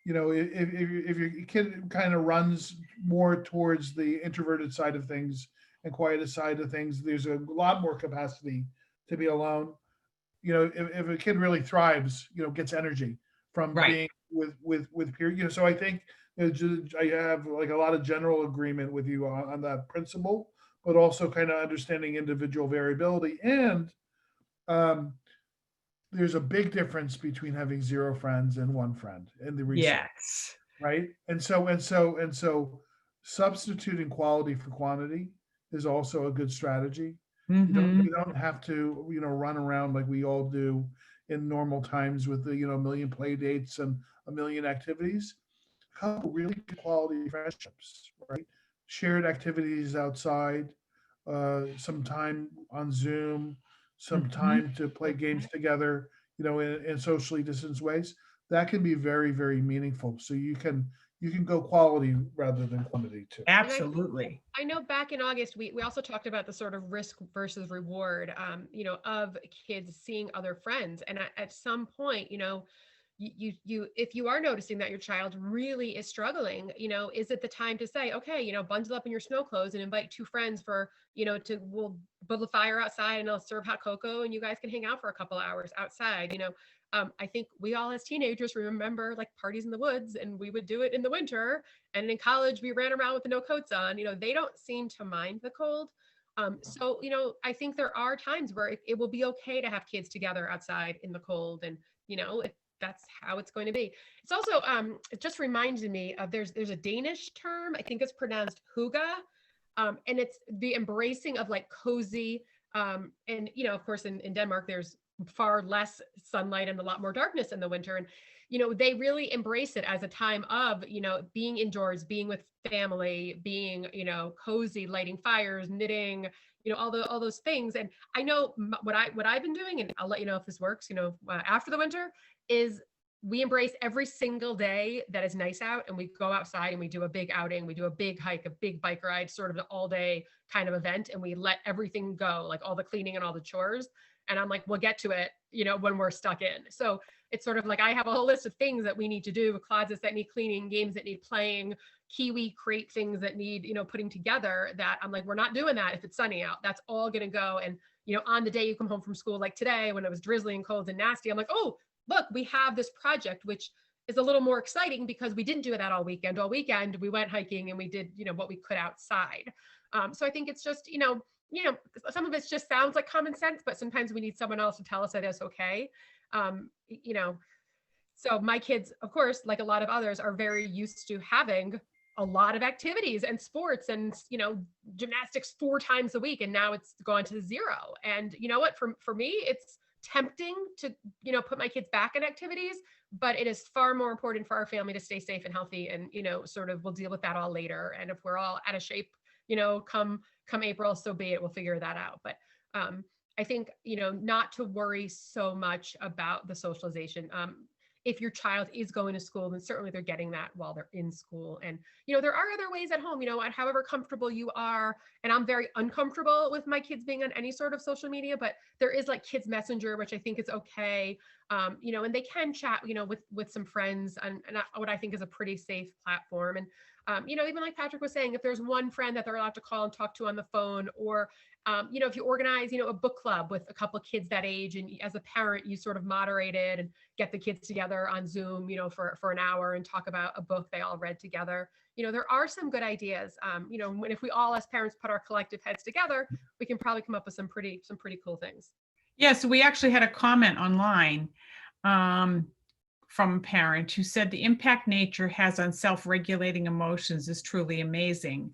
If your kid kind of runs more towards the introverted side of things and quieted side of things, there's a lot more capacity to be alone. If a kid really thrives, gets energy from being with peer. So I think I have like a lot of general agreement with you on that principle, but also kind of understanding individual variability. And there's a big difference between having 0 friends and 1 friend in the research. Yes. Right. And so substituting quality for quantity is also a good strategy. Mm-hmm. You don't have to, run around like we all do in normal times with the, a million play dates and a million activities. A couple really good quality friendships, right? Shared activities outside, some time on Zoom, some time to play games together, in socially distanced ways. That can be very, very meaningful. So you can go quality rather than quantity too. Absolutely. I know back in August, we also talked about the sort of risk versus reward, of kids seeing other friends. And at some point, you if you are noticing that your child really is struggling, is it the time to say, okay, bundle up in your snow clothes and invite 2 friends for, we'll build a fire outside and I'll serve hot cocoa and you guys can hang out for a couple hours outside. I think we all as teenagers remember like parties in the woods, and we would do it in the winter. And in college, we ran around with the no coats on. They don't seem to mind the cold. So, I think there are times where it will be okay to have kids together outside in the cold, and, if that's how it's going to be. It's also, it just reminded me of there's a Danish term, I think it's pronounced hygge, and it's the embracing of like cozy, and, of course, in Denmark, there's far less sunlight and a lot more darkness in the winter. And, they really embrace it as a time of, being indoors, being with family, being, cozy, lighting fires, knitting, all those things. And I know what I've been doing, and I'll let you know if this works, after the winter, is we embrace every single day that is nice out, and we go outside and we do a big outing, we do a big hike, a big bike ride, sort of an all day kind of event. And we let everything go, like all the cleaning and all the chores. And I'm like, we'll get to it, when we're stuck in. So it's sort of like, I have a whole list of things that we need to do, closets that need cleaning, games that need playing, Kiwi crate things that need, putting together, that I'm like, we're not doing that if it's sunny out. That's all going to go. And, on the day you come home from school, like today, when it was drizzly and cold and nasty, I'm like, oh, look, we have this project, which is a little more exciting because we didn't do that all weekend. All weekend, we went hiking and we did, what we could outside. So I think it's just, some of it just sounds like common sense, but sometimes we need someone else to tell us that it's okay. So my kids, of course, like a lot of others, are very used to having a lot of activities and sports and, gymnastics 4 times a week. And now it's gone to 0. And you know what, for me, it's tempting to, put my kids back in activities, but it is far more important for our family to stay safe and healthy. And, sort of, we'll deal with that all later. And if we're all out of shape, come April, so be it, we'll figure that out. But, I think, not to worry so much about the socialization. If your child is going to school, then certainly they're getting that while they're in school. And, there are other ways at home, however comfortable you are. And I'm very uncomfortable with my kids being on any sort of social media, but there is like Kids Messenger, which I think is okay. And they can chat, with some friends and what I think is a pretty safe platform. And, even like Patrick was saying, if there's one friend that they're allowed to call and talk to on the phone, or, if you organize, a book club with a couple of kids that age, and as a parent, you sort of moderate it and get the kids together on Zoom, for an hour and talk about a book they all read together. There are some good ideas. If we all as parents put our collective heads together, we can probably come up with some pretty cool things. Yeah, so we actually had a comment online from a parent who said the impact nature has on self-regulating emotions is truly amazing.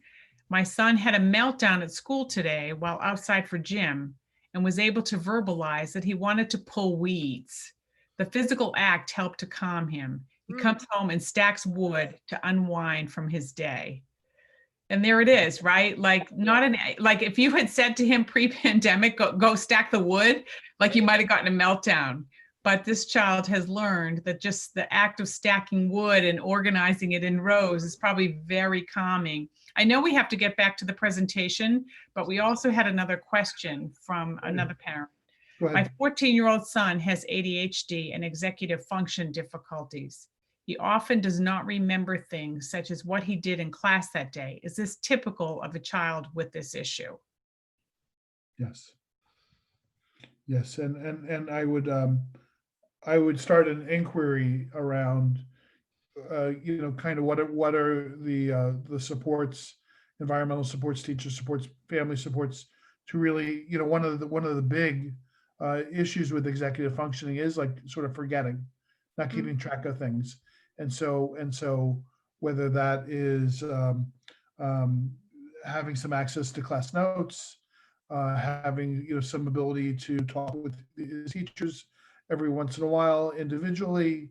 My son had a meltdown at school today while outside for gym and was able to verbalize that he wanted to pull weeds. The physical act helped to calm him. He comes home and stacks wood to unwind from his day. And there it is, right? Like like if you had said to him pre-pandemic, go stack the wood, like you might have gotten a meltdown. But this child has learned that just the act of stacking wood and organizing it in rows is probably very calming. I know we have to get back to the presentation, but we also had another question from another parent. My 14-year-old son has ADHD and executive function difficulties. He often does not remember things such as what he did in class that day. Is this typical of a child with this issue? Yes. Yes, and I would start an inquiry around, kind of what are the supports, environmental supports, teacher supports, family supports, to really, one of the big issues with executive functioning is like sort of forgetting, not keeping track of things. And so whether that is having some access to class notes, having some ability to talk with his teachers every once in a while individually,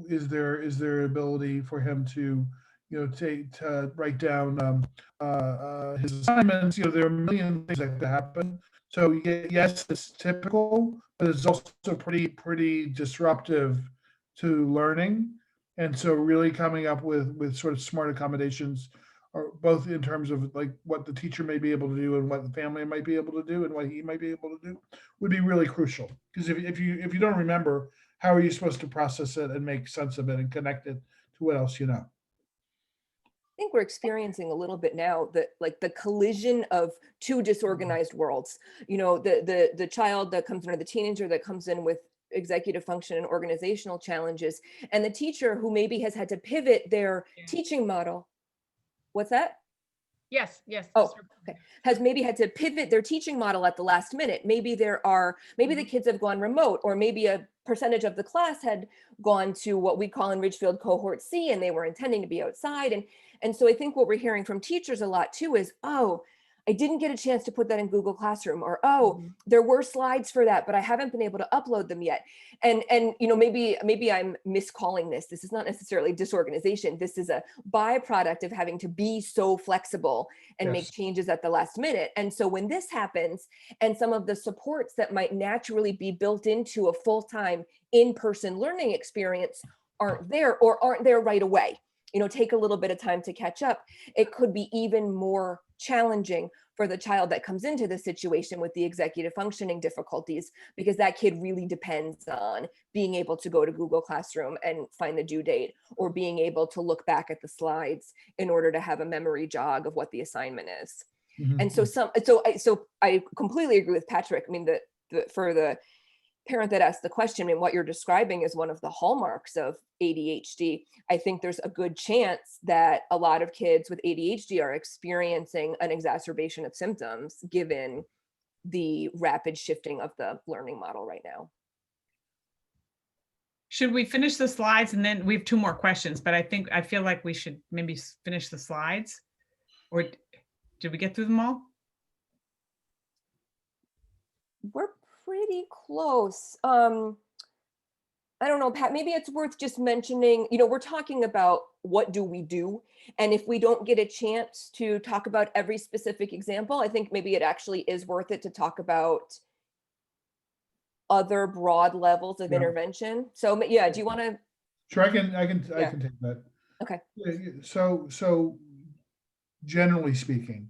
is there ability for him to to write down his assignments. There are a million things that could happen. So yes, it's typical, but it's also pretty disruptive to learning. And so really coming up with sort of smart accommodations, or both in terms of like what the teacher may be able to do and what the family might be able to do and what he might be able to do, would be really crucial. Because if you don't remember, how are you supposed to process it and make sense of it and connect it to what else you know? I think we're experiencing a little bit now that like the collision of two disorganized worlds. The child that comes in, or the teenager that comes in with executive function and organizational challenges, and the teacher who maybe has had to pivot their teaching model. What's that? Yes. Oh, okay. Has maybe had to pivot their teaching model at the last minute. Maybe the kids have gone remote, or maybe a percentage of the class had gone to what we call in Ridgefield cohort C, and they were intending to be outside. And so I think what we're hearing from teachers a lot too is, oh, I didn't get a chance to put that in Google Classroom, or, oh, there were slides for that, but I haven't been able to upload them yet. And maybe I'm miscalling this. This is not necessarily disorganization. This is a byproduct of having to be so flexible and make changes at the last minute. And so when this happens, and some of the supports that might naturally be built into a full-time in-person learning experience aren't there, or aren't there right away. take a little bit of time to catch up, it could be even more challenging for the child that comes into the situation with the executive functioning difficulties, because that kid really depends on being able to go to Google Classroom and find the due date, or being able to look back at the slides in order to have a memory jog of what the assignment is. And so I completely agree with Patrick. I mean, for the parent that asked the question, and what you're describing is one of the hallmarks of ADHD. I think there's a good chance that a lot of kids with ADHD are experiencing an exacerbation of symptoms given the rapid shifting of the learning model right now. Should we finish the slides? And then we have 2 more questions, but I feel like we should maybe finish the slides, or did we get through them all? We're pretty close. I don't know, Pat, maybe it's worth just mentioning, we're talking about what do we do? And if we don't get a chance to talk about every specific example, I think maybe it actually is worth it to talk about other broad levels of intervention. So yeah, do you want to? Sure, I can take that. Okay. So generally speaking,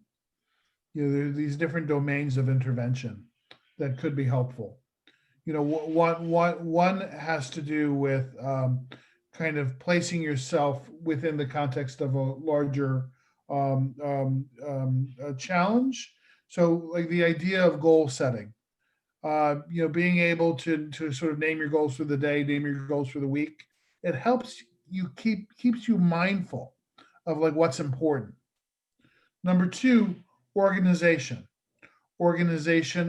there are these different domains of intervention that could be helpful. One has to do with kind of placing yourself within the context of a larger challenge. So like the idea of goal setting, being able to sort of name your goals for the day, name your goals for the week. It helps you keeps you mindful of like what's important. Number 2, organization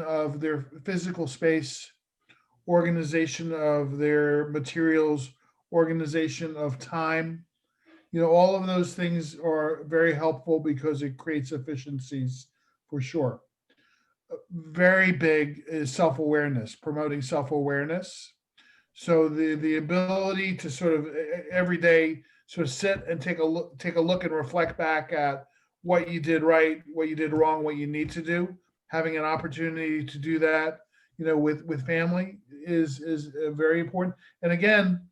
of their physical space, organization of their materials, organization of time. All of those things are very helpful because it creates efficiencies for sure. Very big is self-awareness, promoting self-awareness. So the ability to sort of every day sort of sit and take a look and reflect back at what you did right, what you did wrong, what you need to do. Having an opportunity to do that, with family is very important. And again,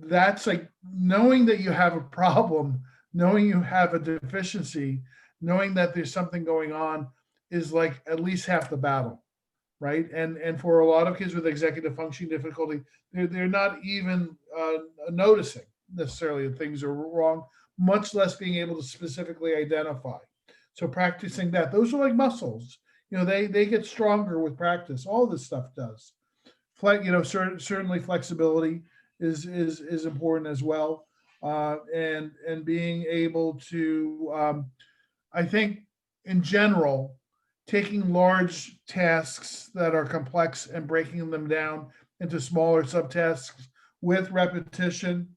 that's like knowing that you have a problem, knowing you have a deficiency, knowing that there's something going on is like at least half the battle, right? And for a lot of kids with executive functioning difficulty, they're not even noticing necessarily that things are wrong, much less being able to specifically identify. So practicing that, those are like muscles. They get stronger with practice. All this stuff does. Certainly flexibility is important as well, and being able to, I think, in general, taking large tasks that are complex and breaking them down into smaller subtasks with repetition,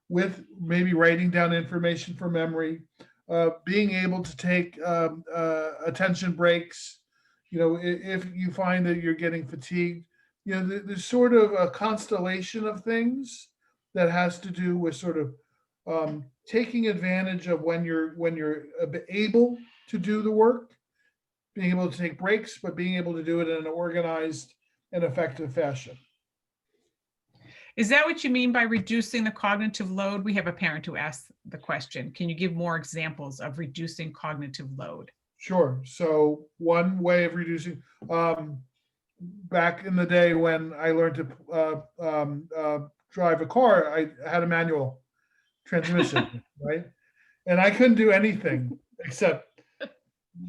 with maybe writing down information for memory, being able to take attention breaks. If you find that you're getting fatigued, there's sort of a constellation of things that has to do with sort of taking advantage of when you're able to do the work, being able to take breaks, but being able to do it in an organized and effective fashion. Is that what you mean by reducing the cognitive load? We have a parent who asked the question. Can you give more examples of reducing cognitive load? Sure. So one way of reducing, back in the day when I learned to drive a car, I had a manual transmission, right? And I couldn't do anything except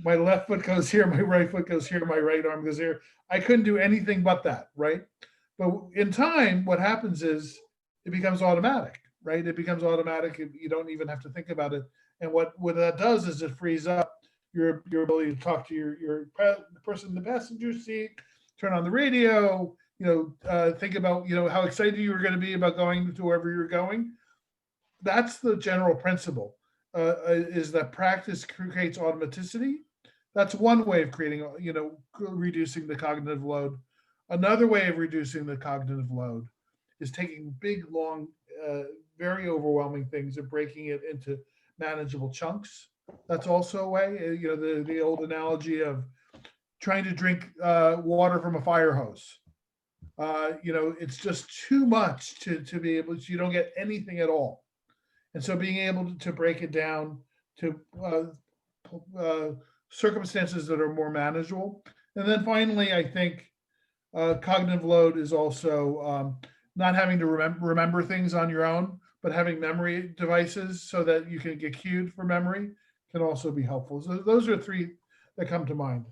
my left foot goes here, my right foot goes here, my right arm goes here. I couldn't do anything but that, right? But in time, what happens is it becomes automatic, right? It becomes automatic. You don't even have to think about it. And what that does is it frees up your ability to talk to your person in the passenger seat, turn on the radio, think about, how excited you were going to be about going to wherever you're going. That's the general principle, is that practice creates automaticity. That's one way of creating, reducing the cognitive load. Another way of reducing the cognitive load is taking big, long, very overwhelming things and breaking it into manageable chunks. That's also a way, the old analogy of trying to drink water from a fire hose. It's just too much to be able to, you don't get anything at all. And so being able to break it down to circumstances that are more manageable. And then finally, I think cognitive load is also not having to remember things on your own, but having memory devices so that you can get cued for memory can also be helpful. So those are three that come to mind.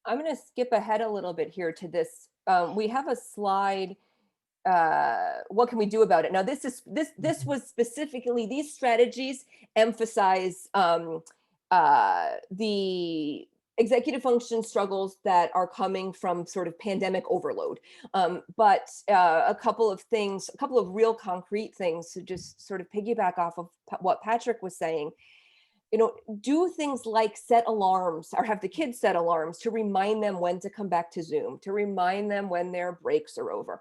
I'm going to skip ahead a little bit here to this. We have a slide. What can we do about it? Now, this was specifically, these strategies emphasize the executive function struggles that are coming from sort of pandemic overload. But a couple of things, a couple of real concrete things to just sort of piggyback off of what Patrick was saying. Do things like set alarms or have the kids set alarms to remind them when to come back to Zoom, to remind them when their breaks are over.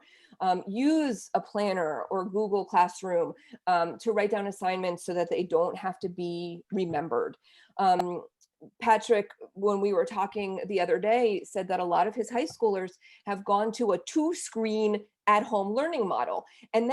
Use a planner or Google Classroom to write down assignments so that they don't have to be remembered. Patrick, when we were talking the other day, said that a lot of his high schoolers have gone to a 2-screen at-home learning model. And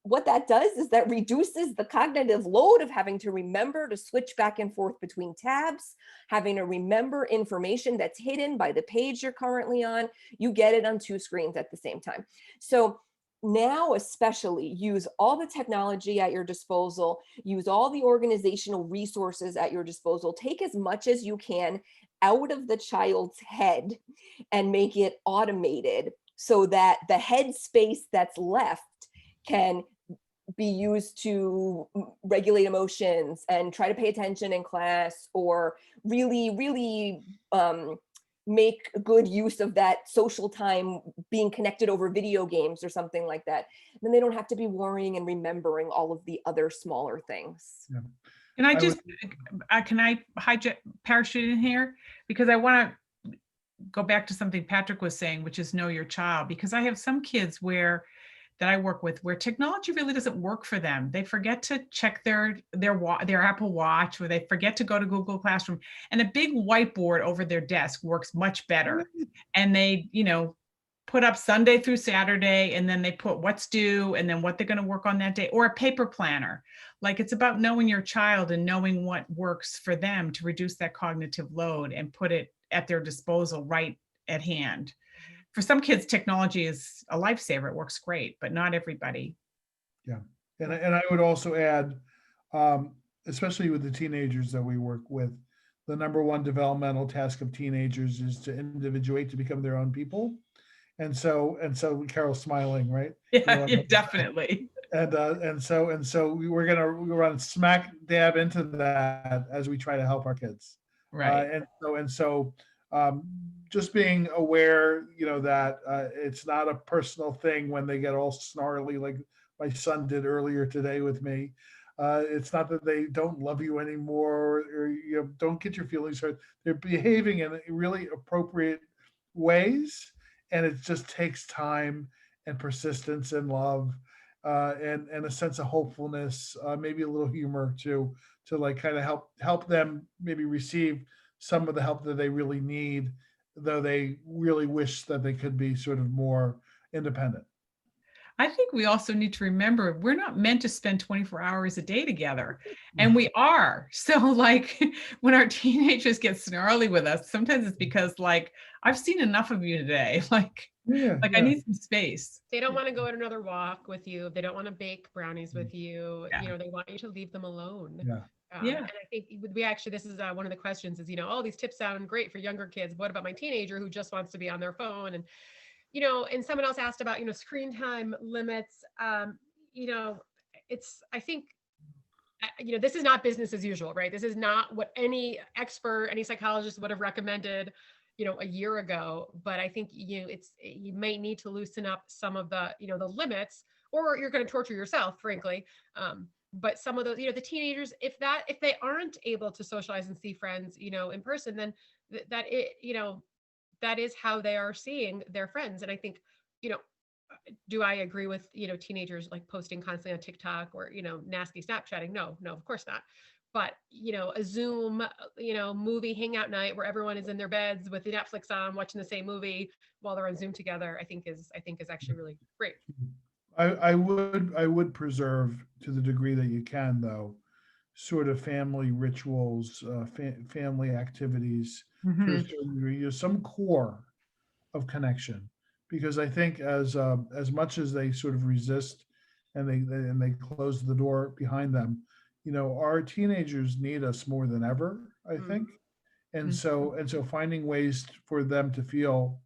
what that does is that reduces the cognitive load of having to remember to switch back and forth between tabs, having to remember information that's hidden by the page you're currently on. You get it on 2 screens at the same time. So now especially use all the technology at your disposal, use all the organizational resources at your disposal, take as much as you can out of the child's head and make it automated so that the head space that's left can be used to regulate emotions and try to pay attention in class, or really make good use of that social time being connected over video games or something like that. And then they don't have to be worrying and remembering all of the other smaller things. Yeah. Can I just, can I parachute in here? Because I want to go back to something Patrick was saying, which is know your child, because I have some kids that I work with where technology really doesn't work for them. They forget to check their Apple Watch, or they forget to go to Google Classroom, and a big whiteboard over their desk works much better. And they, put up Sunday through Saturday, and then they put what's due and then what they're going to work on that day, or a paper planner. Like, it's about knowing your child and knowing what works for them to reduce that cognitive load and put it at their disposal right at hand. For some kids, technology is a lifesaver. It works great, but not everybody. Yeah. And I would also add, especially with the teenagers that we work with, the number one developmental task of teenagers is to individuate, to become their own people. And so Carol's smiling, right? Yeah, definitely. And so we're gonna run smack dab into that as we try to help our kids. Right. Just being aware, that it's not a personal thing when they get all snarly, like my son did earlier today with me. It's not that they don't love you anymore, or don't get your feelings hurt. They're behaving in really appropriate ways, and it just takes time and persistence and love, and a sense of hopefulness, maybe a little humor to like kind of help them maybe receive some of the help that they really need, though they really wish that they could be sort of more independent. I think we also need to remember we're not meant to spend 24 hours a day together, and we are. So like when our teenagers get snarly with us, sometimes it's because like, I've seen enough of you today. I need some space. They don't want to go on another walk with you. They don't want to bake brownies with you. Yeah. They want you to leave them alone. Yeah. And I think this is one of the questions is, all these tips sound great for younger kids. What about my teenager who just wants to be on their phone? And, and someone else asked about, screen time limits. I think, this is not business as usual, right? This is not what any expert, any psychologist would have recommended, a year ago. But I think, you may need to loosen up some of the, the limits, or you're going to torture yourself, frankly. But some of those, the teenagers, if they aren't able to socialize and see friends, in person, then that is how they are seeing their friends. And I think, do I agree with, teenagers like posting constantly on TikTok or, nasty Snapchatting? No, of course not. But, a Zoom, movie hangout night where everyone is in their beds with the Netflix on, watching the same movie while they're on Zoom together, I think is actually really great. I would preserve to the degree that you can, though, sort of family rituals, family activities to a Mhm. certain degree, some core of connection. Because I think as much as they sort of resist and they close the door behind them, our teenagers need us more than ever, I think. Mhm. And so finding ways for them to feel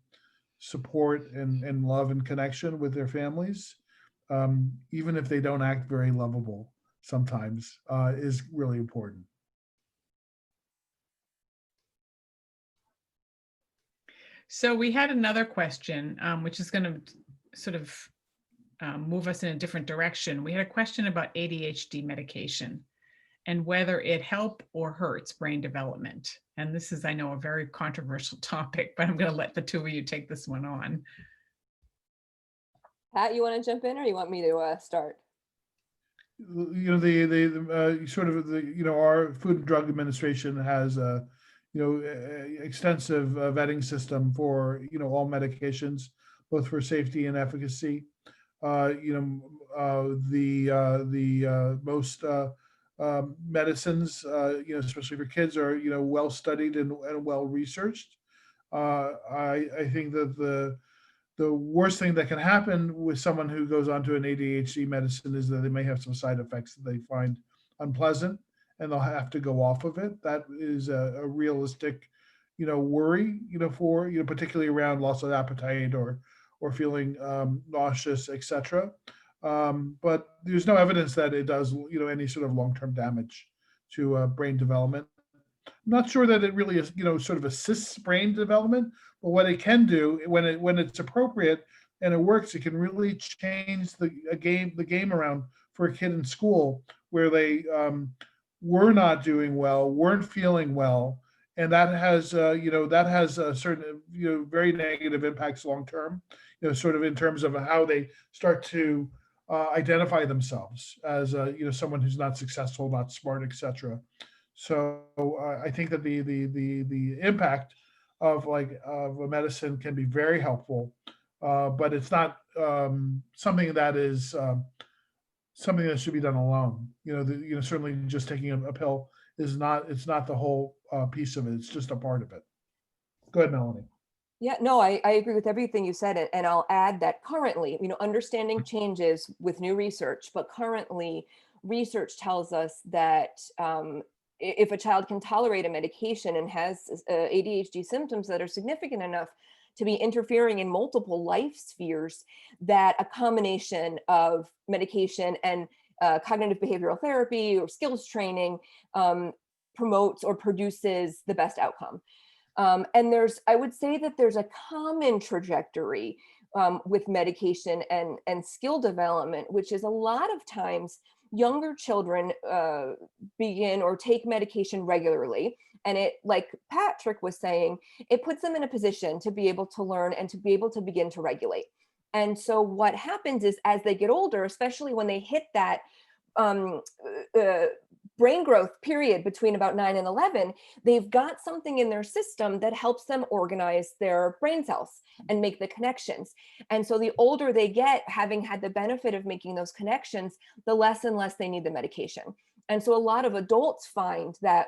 support and love and connection with their families, even if they don't act very lovable sometimes, is really important. So we had another question, which is going to sort of move us in a different direction. We had a question about ADHD medication and whether it helps or hurts brain development. And this is, I know, a very controversial topic, but I'm going to let the two of you take this one on. Pat, you want to jump in or you want me to start? The sort of our Food and Drug Administration has a extensive vetting system for all medications, both for safety and efficacy. The most medicines, especially for kids, are well studied and well researched. I think that the worst thing that can happen with someone who goes onto an ADHD medicine is that they may have some side effects that they find unpleasant, and they'll have to go off of it. That is a realistic, worry, for particularly around loss of appetite or feeling nauseous, etc. But there's no evidence that it does, any sort of long-term damage to brain development. I'm not sure that it really is, sort of assists brain development, but what it can do when it's appropriate and it works, it can really change the game around for a kid in school where they were not doing well, weren't feeling well, and that has a certain very negative impacts long term, sort of in terms of how they start to identify themselves as someone who's not successful, not smart, etc. So I think that the impact of a medicine can be very helpful, but it's not something that is something that should be done alone. Certainly just taking a pill is not. It's not the whole piece of it. It's just a part of it. Go ahead, Melanie. Yeah, no, I agree with everything you said. And I'll add that currently, understanding changes with new research, but currently research tells us that if a child can tolerate a medication and has ADHD symptoms that are significant enough to be interfering in multiple life spheres, that a combination of medication and cognitive behavioral therapy or skills training promotes or produces the best outcome. And I would say that there's a common trajectory with medication and skill development, which is a lot of times younger children begin or take medication regularly. And it, like Patrick was saying, it puts them in a position to be able to learn and to be able to begin to regulate. And so what happens is as they get older, especially when they hit that um, brain growth period between about 9 and 11, they've got something in their system that helps them organize their brain cells and make the connections. And so the older they get, having had the benefit of making those connections, the less and less they need the medication. And so a lot of adults find that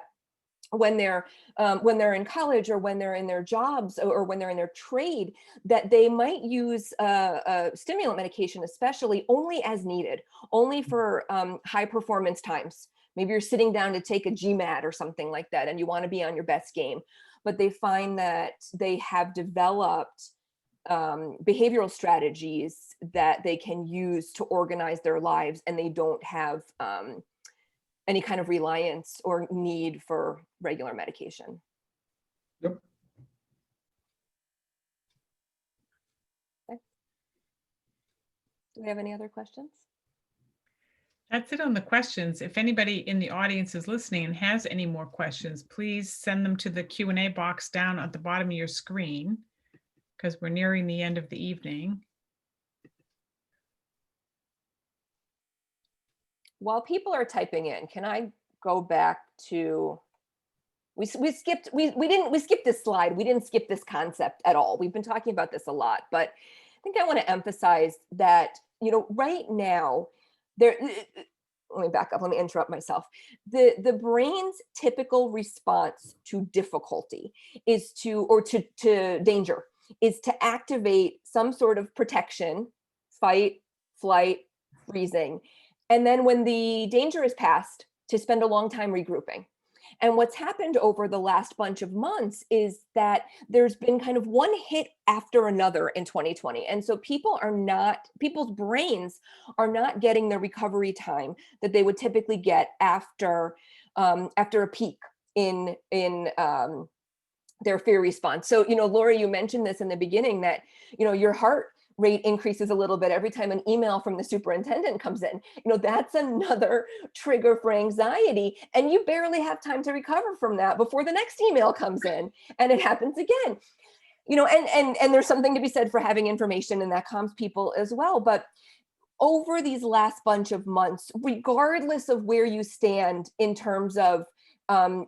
when they're in college or when they're in their jobs or when they're in their trade, that they might use a stimulant medication, especially only as needed, only for high performance times. Maybe you're sitting down to take a GMAT or something like that, and you want to be on your best game. But they find that they have developed behavioral strategies that they can use to organize their lives, and they don't have any kind of reliance or need for regular medication. Yep. Okay. Do we have any other questions? That's it on the questions. If anybody in the audience is listening and has any more questions, please send them to the Q&A box down at the bottom of your screen, because we're nearing the end of the evening. While people are typing in, can I go back to, we skipped this slide. We didn't skip this concept at all. We've been talking about this a lot, but I think I want to emphasize that right now, there, let me back up, let me interrupt myself. The brain's typical response to difficulty is to danger, is to activate some sort of protection, fight, flight, freezing. And then when the danger is past, to spend a long time regrouping. And what's happened over the last bunch of months is that there's been kind of one hit after another in 2020. And so people's brains are not getting the recovery time that they would typically get after a peak in their fear response. So, Laura, you mentioned this in the beginning that, your heart rate increases a little bit every time an email from the superintendent comes in. That's another trigger for anxiety, and you barely have time to recover from that before the next email comes in and it happens again. And there's something to be said for having information, and that calms people as well. But over these last bunch of months, regardless of where you stand in terms of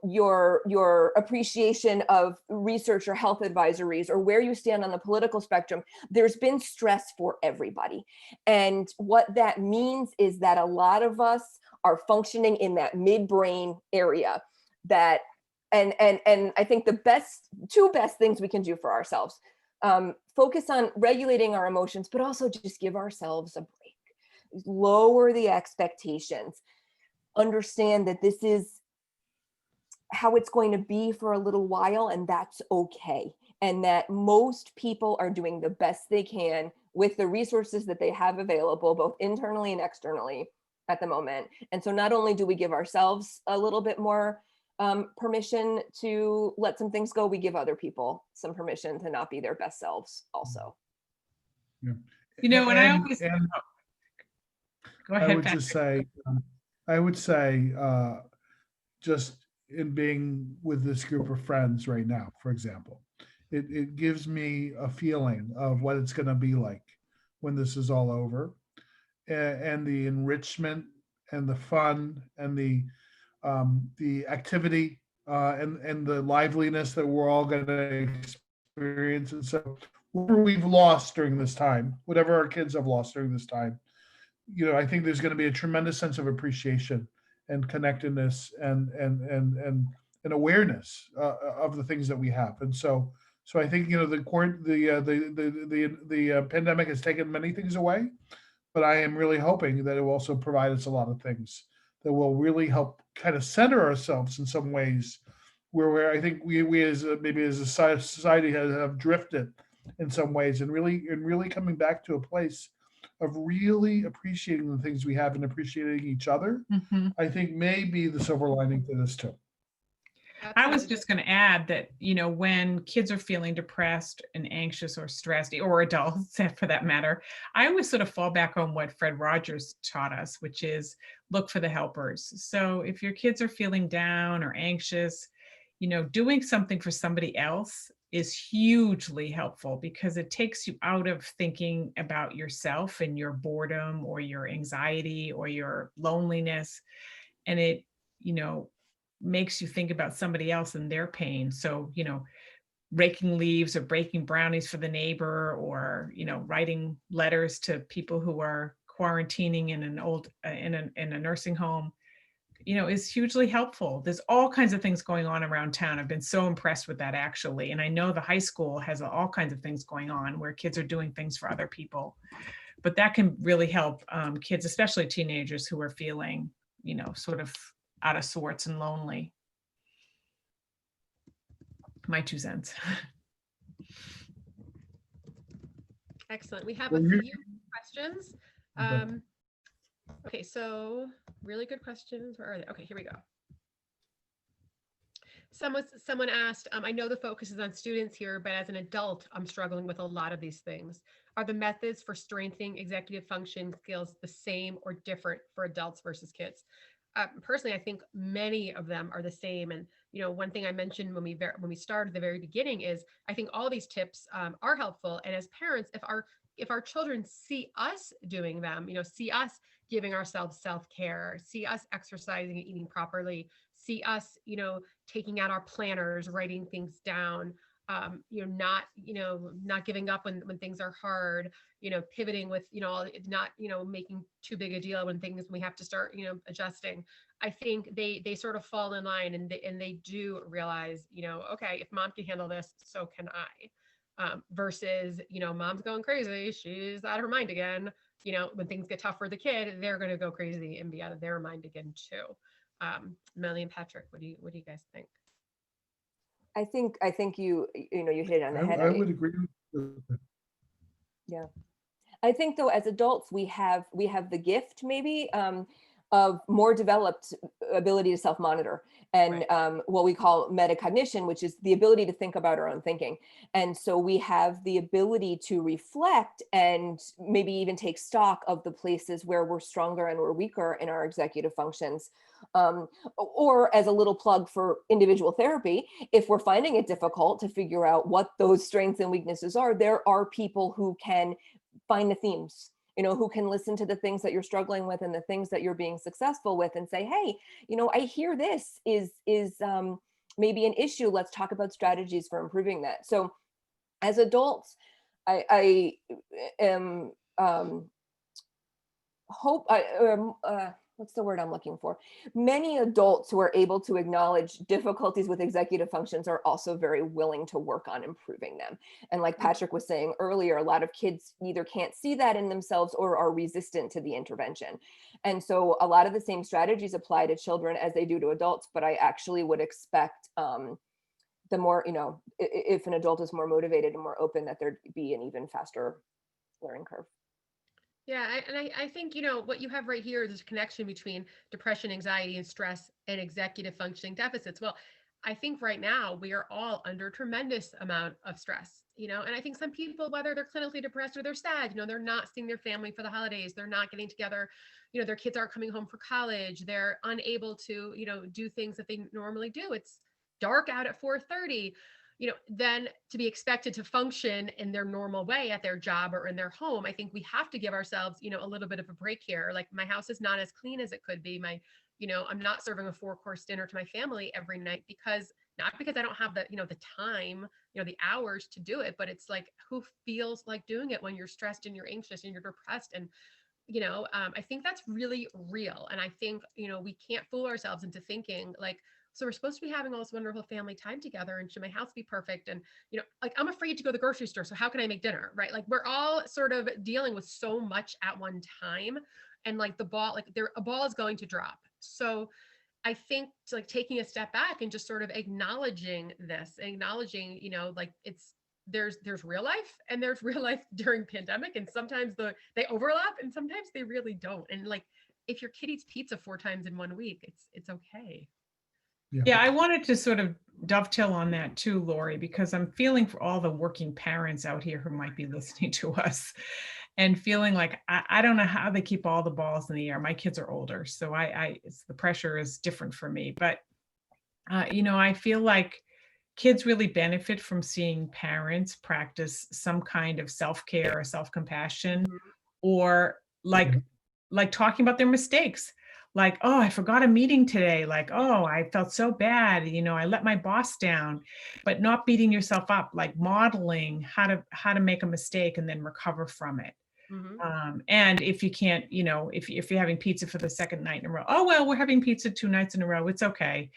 your appreciation of research or health advisories, or where you stand on the political spectrum, there's been stress for everybody. And what that means is that a lot of us are functioning in that midbrain area that, and I think the two best things we can do for ourselves, focus on regulating our emotions, but also just give ourselves a break, lower the expectations, understand that this is how it's going to be for a little while, and that's okay. And that most people are doing the best they can with the resources that they have available, both internally and externally at the moment. And so not only do we give ourselves a little bit more permission to let some things go, we give other people some permission to not be their best selves also. Yeah. And I always, go ahead, I would Patrick. just say, just in being with this group of friends right now, for example, it gives me a feeling of what it's going to be like when this is all over, and the enrichment and the fun and the activity and the liveliness that we're all going to experience. And so whatever we've lost during this time, whatever our kids have lost during this time, I think there's going to be a tremendous sense of appreciation and connectedness and awareness of the things that we have. And so I think the pandemic has taken many things away, but I am really hoping that it will also provide us a lot of things that will really help kind of center ourselves in some ways, where I think we as maybe as a society have drifted in some ways, and really coming back to a place of really appreciating the things we have and appreciating each other. Mm-hmm. I think may be the silver lining to this too. I was just going to add that, when kids are feeling depressed and anxious or stressed, or adults for that matter, I always sort of fall back on what Fred Rogers taught us, which is look for the helpers. So if your kids are feeling down or anxious, doing something for somebody else is hugely helpful, because it takes you out of thinking about yourself and your boredom or your anxiety or your loneliness. And it, makes you think about somebody else and their pain. So, raking leaves or baking brownies for the neighbor, or, writing letters to people who are quarantining in in a nursing home, is hugely helpful. There's all kinds of things going on around town. I've been so impressed with that, actually. And I know the high school has all kinds of things going on where kids are doing things for other people, but that can really help kids, especially teenagers who are feeling, sort of out of sorts and lonely. My 2 cents. Excellent. We have a few questions. Okay, so really good questions. Where are they? Okay, here we go. Someone asked, I know the focus is on students here, but as an adult, I'm struggling with a lot of these things. Are the methods for strengthening executive function skills the same or different for adults versus kids? Personally, I think many of them are the same. And, one thing I mentioned when we started at the very beginning is I think all these tips are helpful. And as parents, if our children see us doing them, see us giving ourselves self-care, see us exercising and eating properly, see us, taking out our planners, writing things down, not giving up when things are hard, pivoting with, not, making too big a deal when we have to start, adjusting. I think they sort of fall in line, and they do realize, okay, if mom can handle this, so can I. Versus, mom's going crazy, she's out of her mind again. When things get tough for the kid, they're going to go crazy and be out of their mind again too. Melanie and Patrick, what do you guys think? I think you hit it on the head. I would agree with Yeah. I think though, as adults, we have the gift maybe of more developed ability to self-monitor and what we call metacognition, which is the ability to think about our own thinking. And so we have the ability to reflect and maybe even take stock of the places where we're stronger and we're weaker in our executive functions. Or as a little plug for individual therapy, if we're finding it difficult to figure out what those strengths and weaknesses are, there are people who can find the themes, who can listen to the things that you're struggling with and the things that you're being successful with and say, hey, I hear this is maybe an issue. Let's talk about strategies for improving that. So as adults, I am what's the word I'm looking for? Many adults who are able to acknowledge difficulties with executive functions are also very willing to work on improving them. And like Patrick was saying earlier, a lot of kids either can't see that in themselves or are resistant to the intervention. And so a lot of the same strategies apply to children as they do to adults, but I actually would expect the more, if an adult is more motivated and more open, that there'd be an even faster learning curve. Yeah, I think, what you have right here is a connection between depression, anxiety, and stress and executive functioning deficits. Well, I think right now we are all under a tremendous amount of stress, and I think some people, whether they're clinically depressed or they're sad, they're not seeing their family for the holidays, they're not getting together, their kids aren't coming home for college, they're unable to, do things that they normally do. It's dark out at 4:30. Then to be expected to function in their normal way at their job or in their home, I think we have to give ourselves, a little bit of a break here. Like, my house is not as clean as it could be. I'm not serving a 4-course dinner to my family every night not because I don't have the time, the hours to do it, but it's like, who feels like doing it when you're stressed and you're anxious and you're depressed? And, I think that's really real. And I think, we can't fool ourselves into thinking like, so we're supposed to be having all this wonderful family time together, and should my house be perfect? And, like, I'm afraid to go to the grocery store, so how can I make dinner, right? Like, we're all sort of dealing with so much at one time, and like a ball is going to drop. So I think, like, taking a step back and just sort of acknowledging this, like, there's real life and there's real life during pandemic, and sometimes they overlap and sometimes they really don't. And like, if your kid eats pizza 4 times in 1 week, it's okay. Yeah, I wanted to sort of dovetail on that too, Lori, because I'm feeling for all the working parents out here who might be listening to us and feeling like, I don't know how they keep all the balls in the air. My kids are older, so the pressure is different for me. But, I feel like kids really benefit from seeing parents practice some kind of self-care or self-compassion, or like talking about their mistakes. Like, oh, I forgot a meeting today. Like, oh, I felt so bad. I let my boss down, but not beating yourself up, like modeling how to make a mistake and then recover from it. And if you can't, if you're having pizza for the second night in a row, oh, well, we're having pizza 2 nights in a row. It's okay.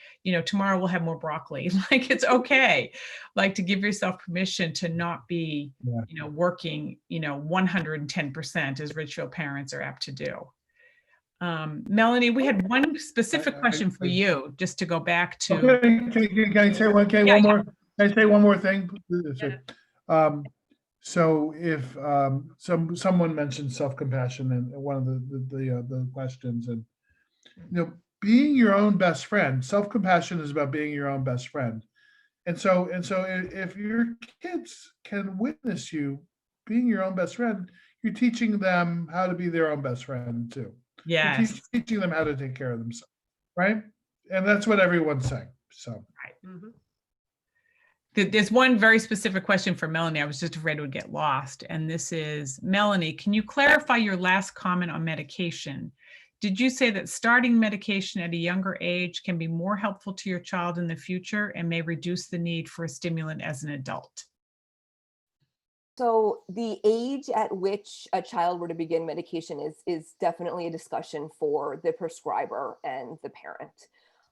Tomorrow we'll have more broccoli. Like, it's okay. Like, to give yourself permission to not be, working, 110% as Ridgefield parents are apt to do. Melanie, we had one specific question for you, just to go back to. Okay, can I say one? One more. Can I say one more thing? Yeah. So if someone mentioned self-compassion in one of the questions, and being your own best friend, self-compassion is about being your own best friend, and so if your kids can witness you being your own best friend, you're teaching them how to be their own best friend too. Yes. You're teaching them how to take care of themselves, right? And that's what everyone's saying. So. Right. Mm-hmm. There's one very specific question for Melanie. I was just afraid it would get lost. And this is, Melanie, can you clarify your last comment on medication? did you say that starting medication at a younger age can be more helpful to your child in the future and may reduce the need for a stimulant as an adult? So the age at which a child were to begin medication is definitely a discussion for the prescriber and the parent.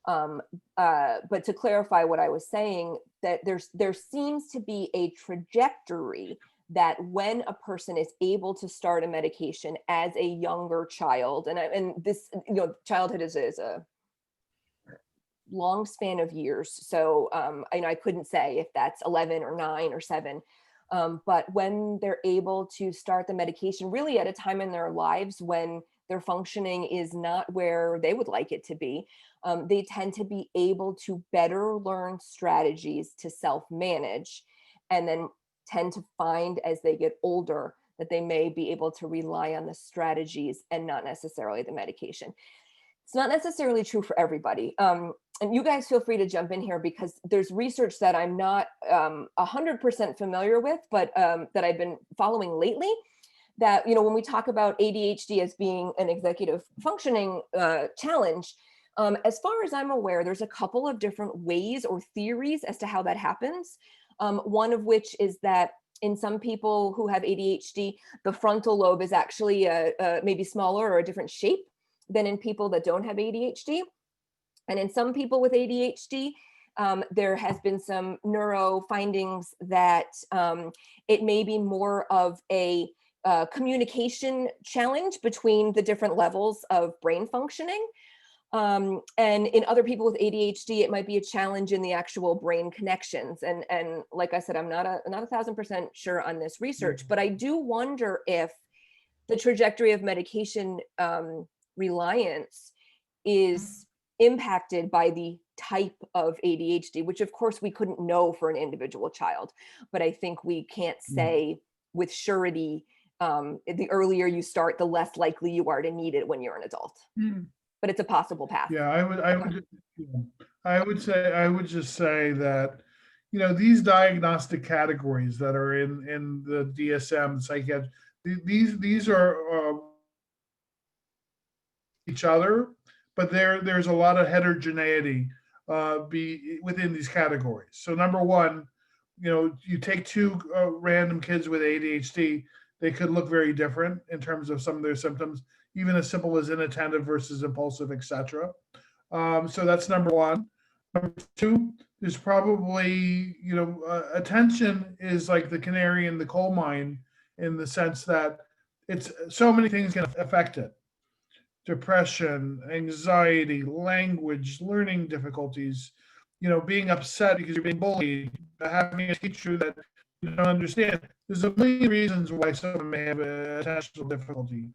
But to clarify what I was saying, that there seems to be a trajectory that when a person is able to start a medication as a younger child, and this, childhood is a long span of years. So I couldn't say if that's 11 or 9 or 7. But when they're able to start the medication really at a time in their lives when their functioning is not where they would like it to be, they tend to be able to better learn strategies to self-manage, and then tend to find as they get older that they may be able to rely on the strategies and not necessarily the medication. It's not necessarily true for everybody. And you guys feel free to jump in here because there's research that I'm not 100% familiar with, but that I've been following lately, that, when we talk about ADHD as being an executive functioning challenge, as far as I'm aware, there's a couple of different ways or theories as to how that happens. One of which is that in some people who have ADHD, the frontal lobe is actually maybe smaller or a different shape than in people that don't have ADHD. And in some people with ADHD, there has been some neuro findings that it may be more of a communication challenge between the different levels of brain functioning. And in other people with ADHD, it might be a challenge in the actual brain connections. And like I said, I'm not 1,000% sure on this research, but I do wonder if the trajectory of medication reliance is impacted by the type of ADHD, which of course we couldn't know for an individual child, but I think we can't say with surety, the earlier you start, the less likely you are to need it when you're an adult. But it's a possible path. Yeah, I would just say that, these diagnostic categories that are in the DSM psychiatry, these are each other, but there's a lot of heterogeneity within these categories. So number one, you take two random kids with ADHD, they could look very different in terms of some of their symptoms, even as simple as inattentive versus impulsive, etc. So that's number one. Number two, there's probably, attention is like the canary in the coal mine in the sense that it's so many things can affect it. Depression, anxiety, language, learning difficulties, being upset because you're being bullied, having a teacher that you don't understand. There's a million reasons why someone may have attentional difficulty.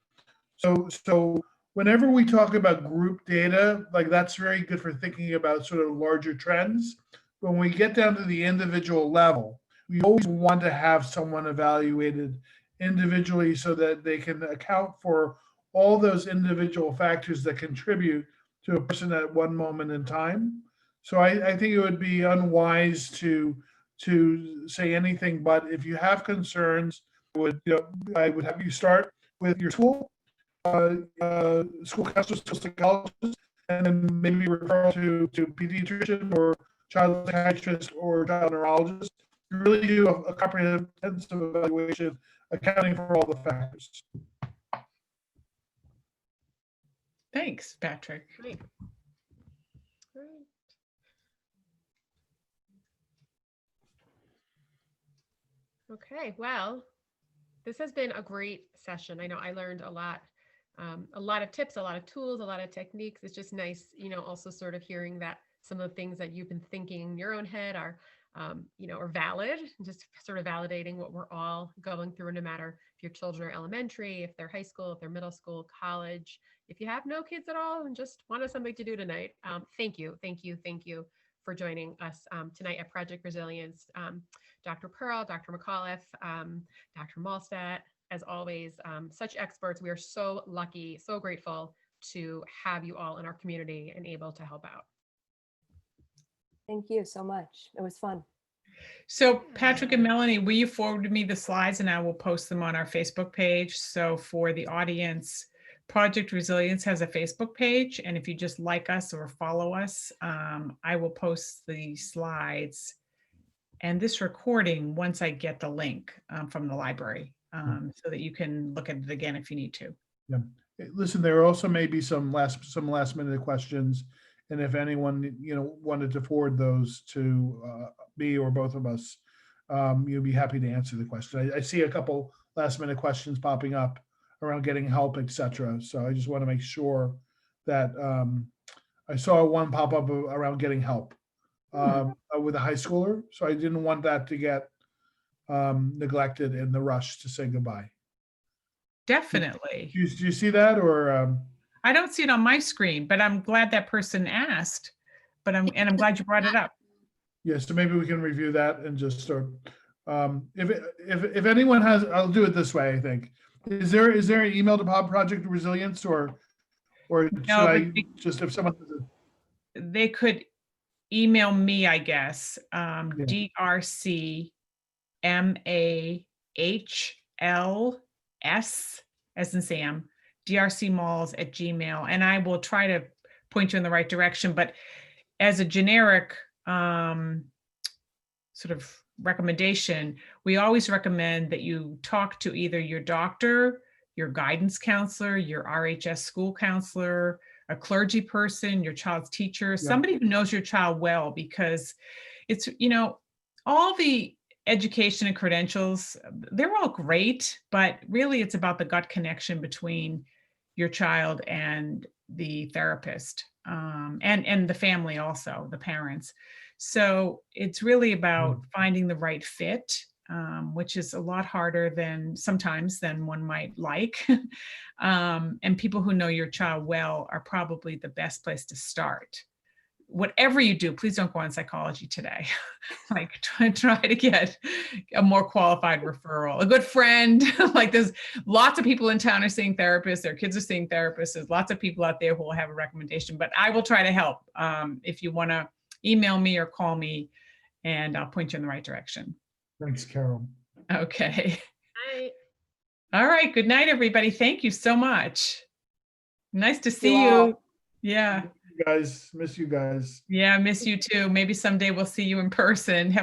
So whenever we talk about group data, like that's very good for thinking about sort of larger trends. But when we get down to the individual level, we always want to have someone evaluated individually so that they can account for all those individual factors that contribute to a person at one moment in time. So I think it would be unwise to say anything, but if you have concerns, I would have you start with your school counselor, school psychologist, and then maybe refer to pediatrician or child psychiatrist or child neurologist. You really do a comprehensive evaluation accounting for all the factors. Thanks, Patrick. Great. Okay, well, this has been a great session. I know I learned a lot of tips, a lot of tools, a lot of techniques. It's just nice, also sort of hearing that some of the things that you've been thinking in your own head are, are valid, just sort of validating what we're all going through, no matter if your children are elementary, if they're high school, if they're middle school, college. If you have no kids at all and just wanted something to do tonight, thank you for joining us tonight at Project Resilience. Dr. Pearl, Dr. McAuliffe, Dr. Mahlstedt, as always, such experts. We are so lucky, so grateful to have you all in our community and able to help out. Thank you so much. It was fun. So Patrick and Melanie, will you forward me the slides and I will post them on our Facebook page? So for the audience, Project Resilience has a Facebook page, and if you just like us or follow us, I will post the slides and this recording once I get the link from the library, so that you can look at it again if you need to. Yeah. Listen, there also may be some last minute questions, and if anyone wanted to forward those to me or both of us, you'd be happy to answer the question. I see a couple last minute questions popping up around getting help, etc. So I just want to make sure that I saw one pop up around getting help with a high schooler, so I didn't want that to get neglected in the rush to say goodbye. Definitely. Do you see that, or? I don't see it on my screen, but I'm glad that person asked. But I'm glad you brought it up. Yeah, so maybe we can review that and just start. If anyone has, I'll do it this way. I think is there an email to Project Resilience, or should No, I just, if someone has they could email me, I guess. DRCMAHLS as in Sam, drcmalls@gmail, and I will try to point you in the right direction. But as a generic sort of recommendation, we always recommend that you talk to either your doctor, your guidance counselor, your RHS school counselor, a clergy person, your child's teacher, somebody who knows your child well, because it's, all the education and credentials, they're all great, but really it's about the gut connection between your child and the therapist, and the family also, the parents. So it's really about finding the right fit, which is a lot harder sometimes than one might like. And people who know your child well are probably the best place to start. Whatever you do, please don't go on psychology today. Like try to get a more qualified referral, a good friend. Like there's lots of people in town are seeing therapists, their kids are seeing therapists. There's lots of people out there who will have a recommendation, but I will try to help. If you want to email me or call me, and I'll point you in the right direction. Thanks, Carol. Okay. Hi. All right. Good night, everybody. Thank you so much. Nice to see you. all. Yeah. Guys, miss you guys. Yeah, miss you too. Maybe someday we'll see you in person. Have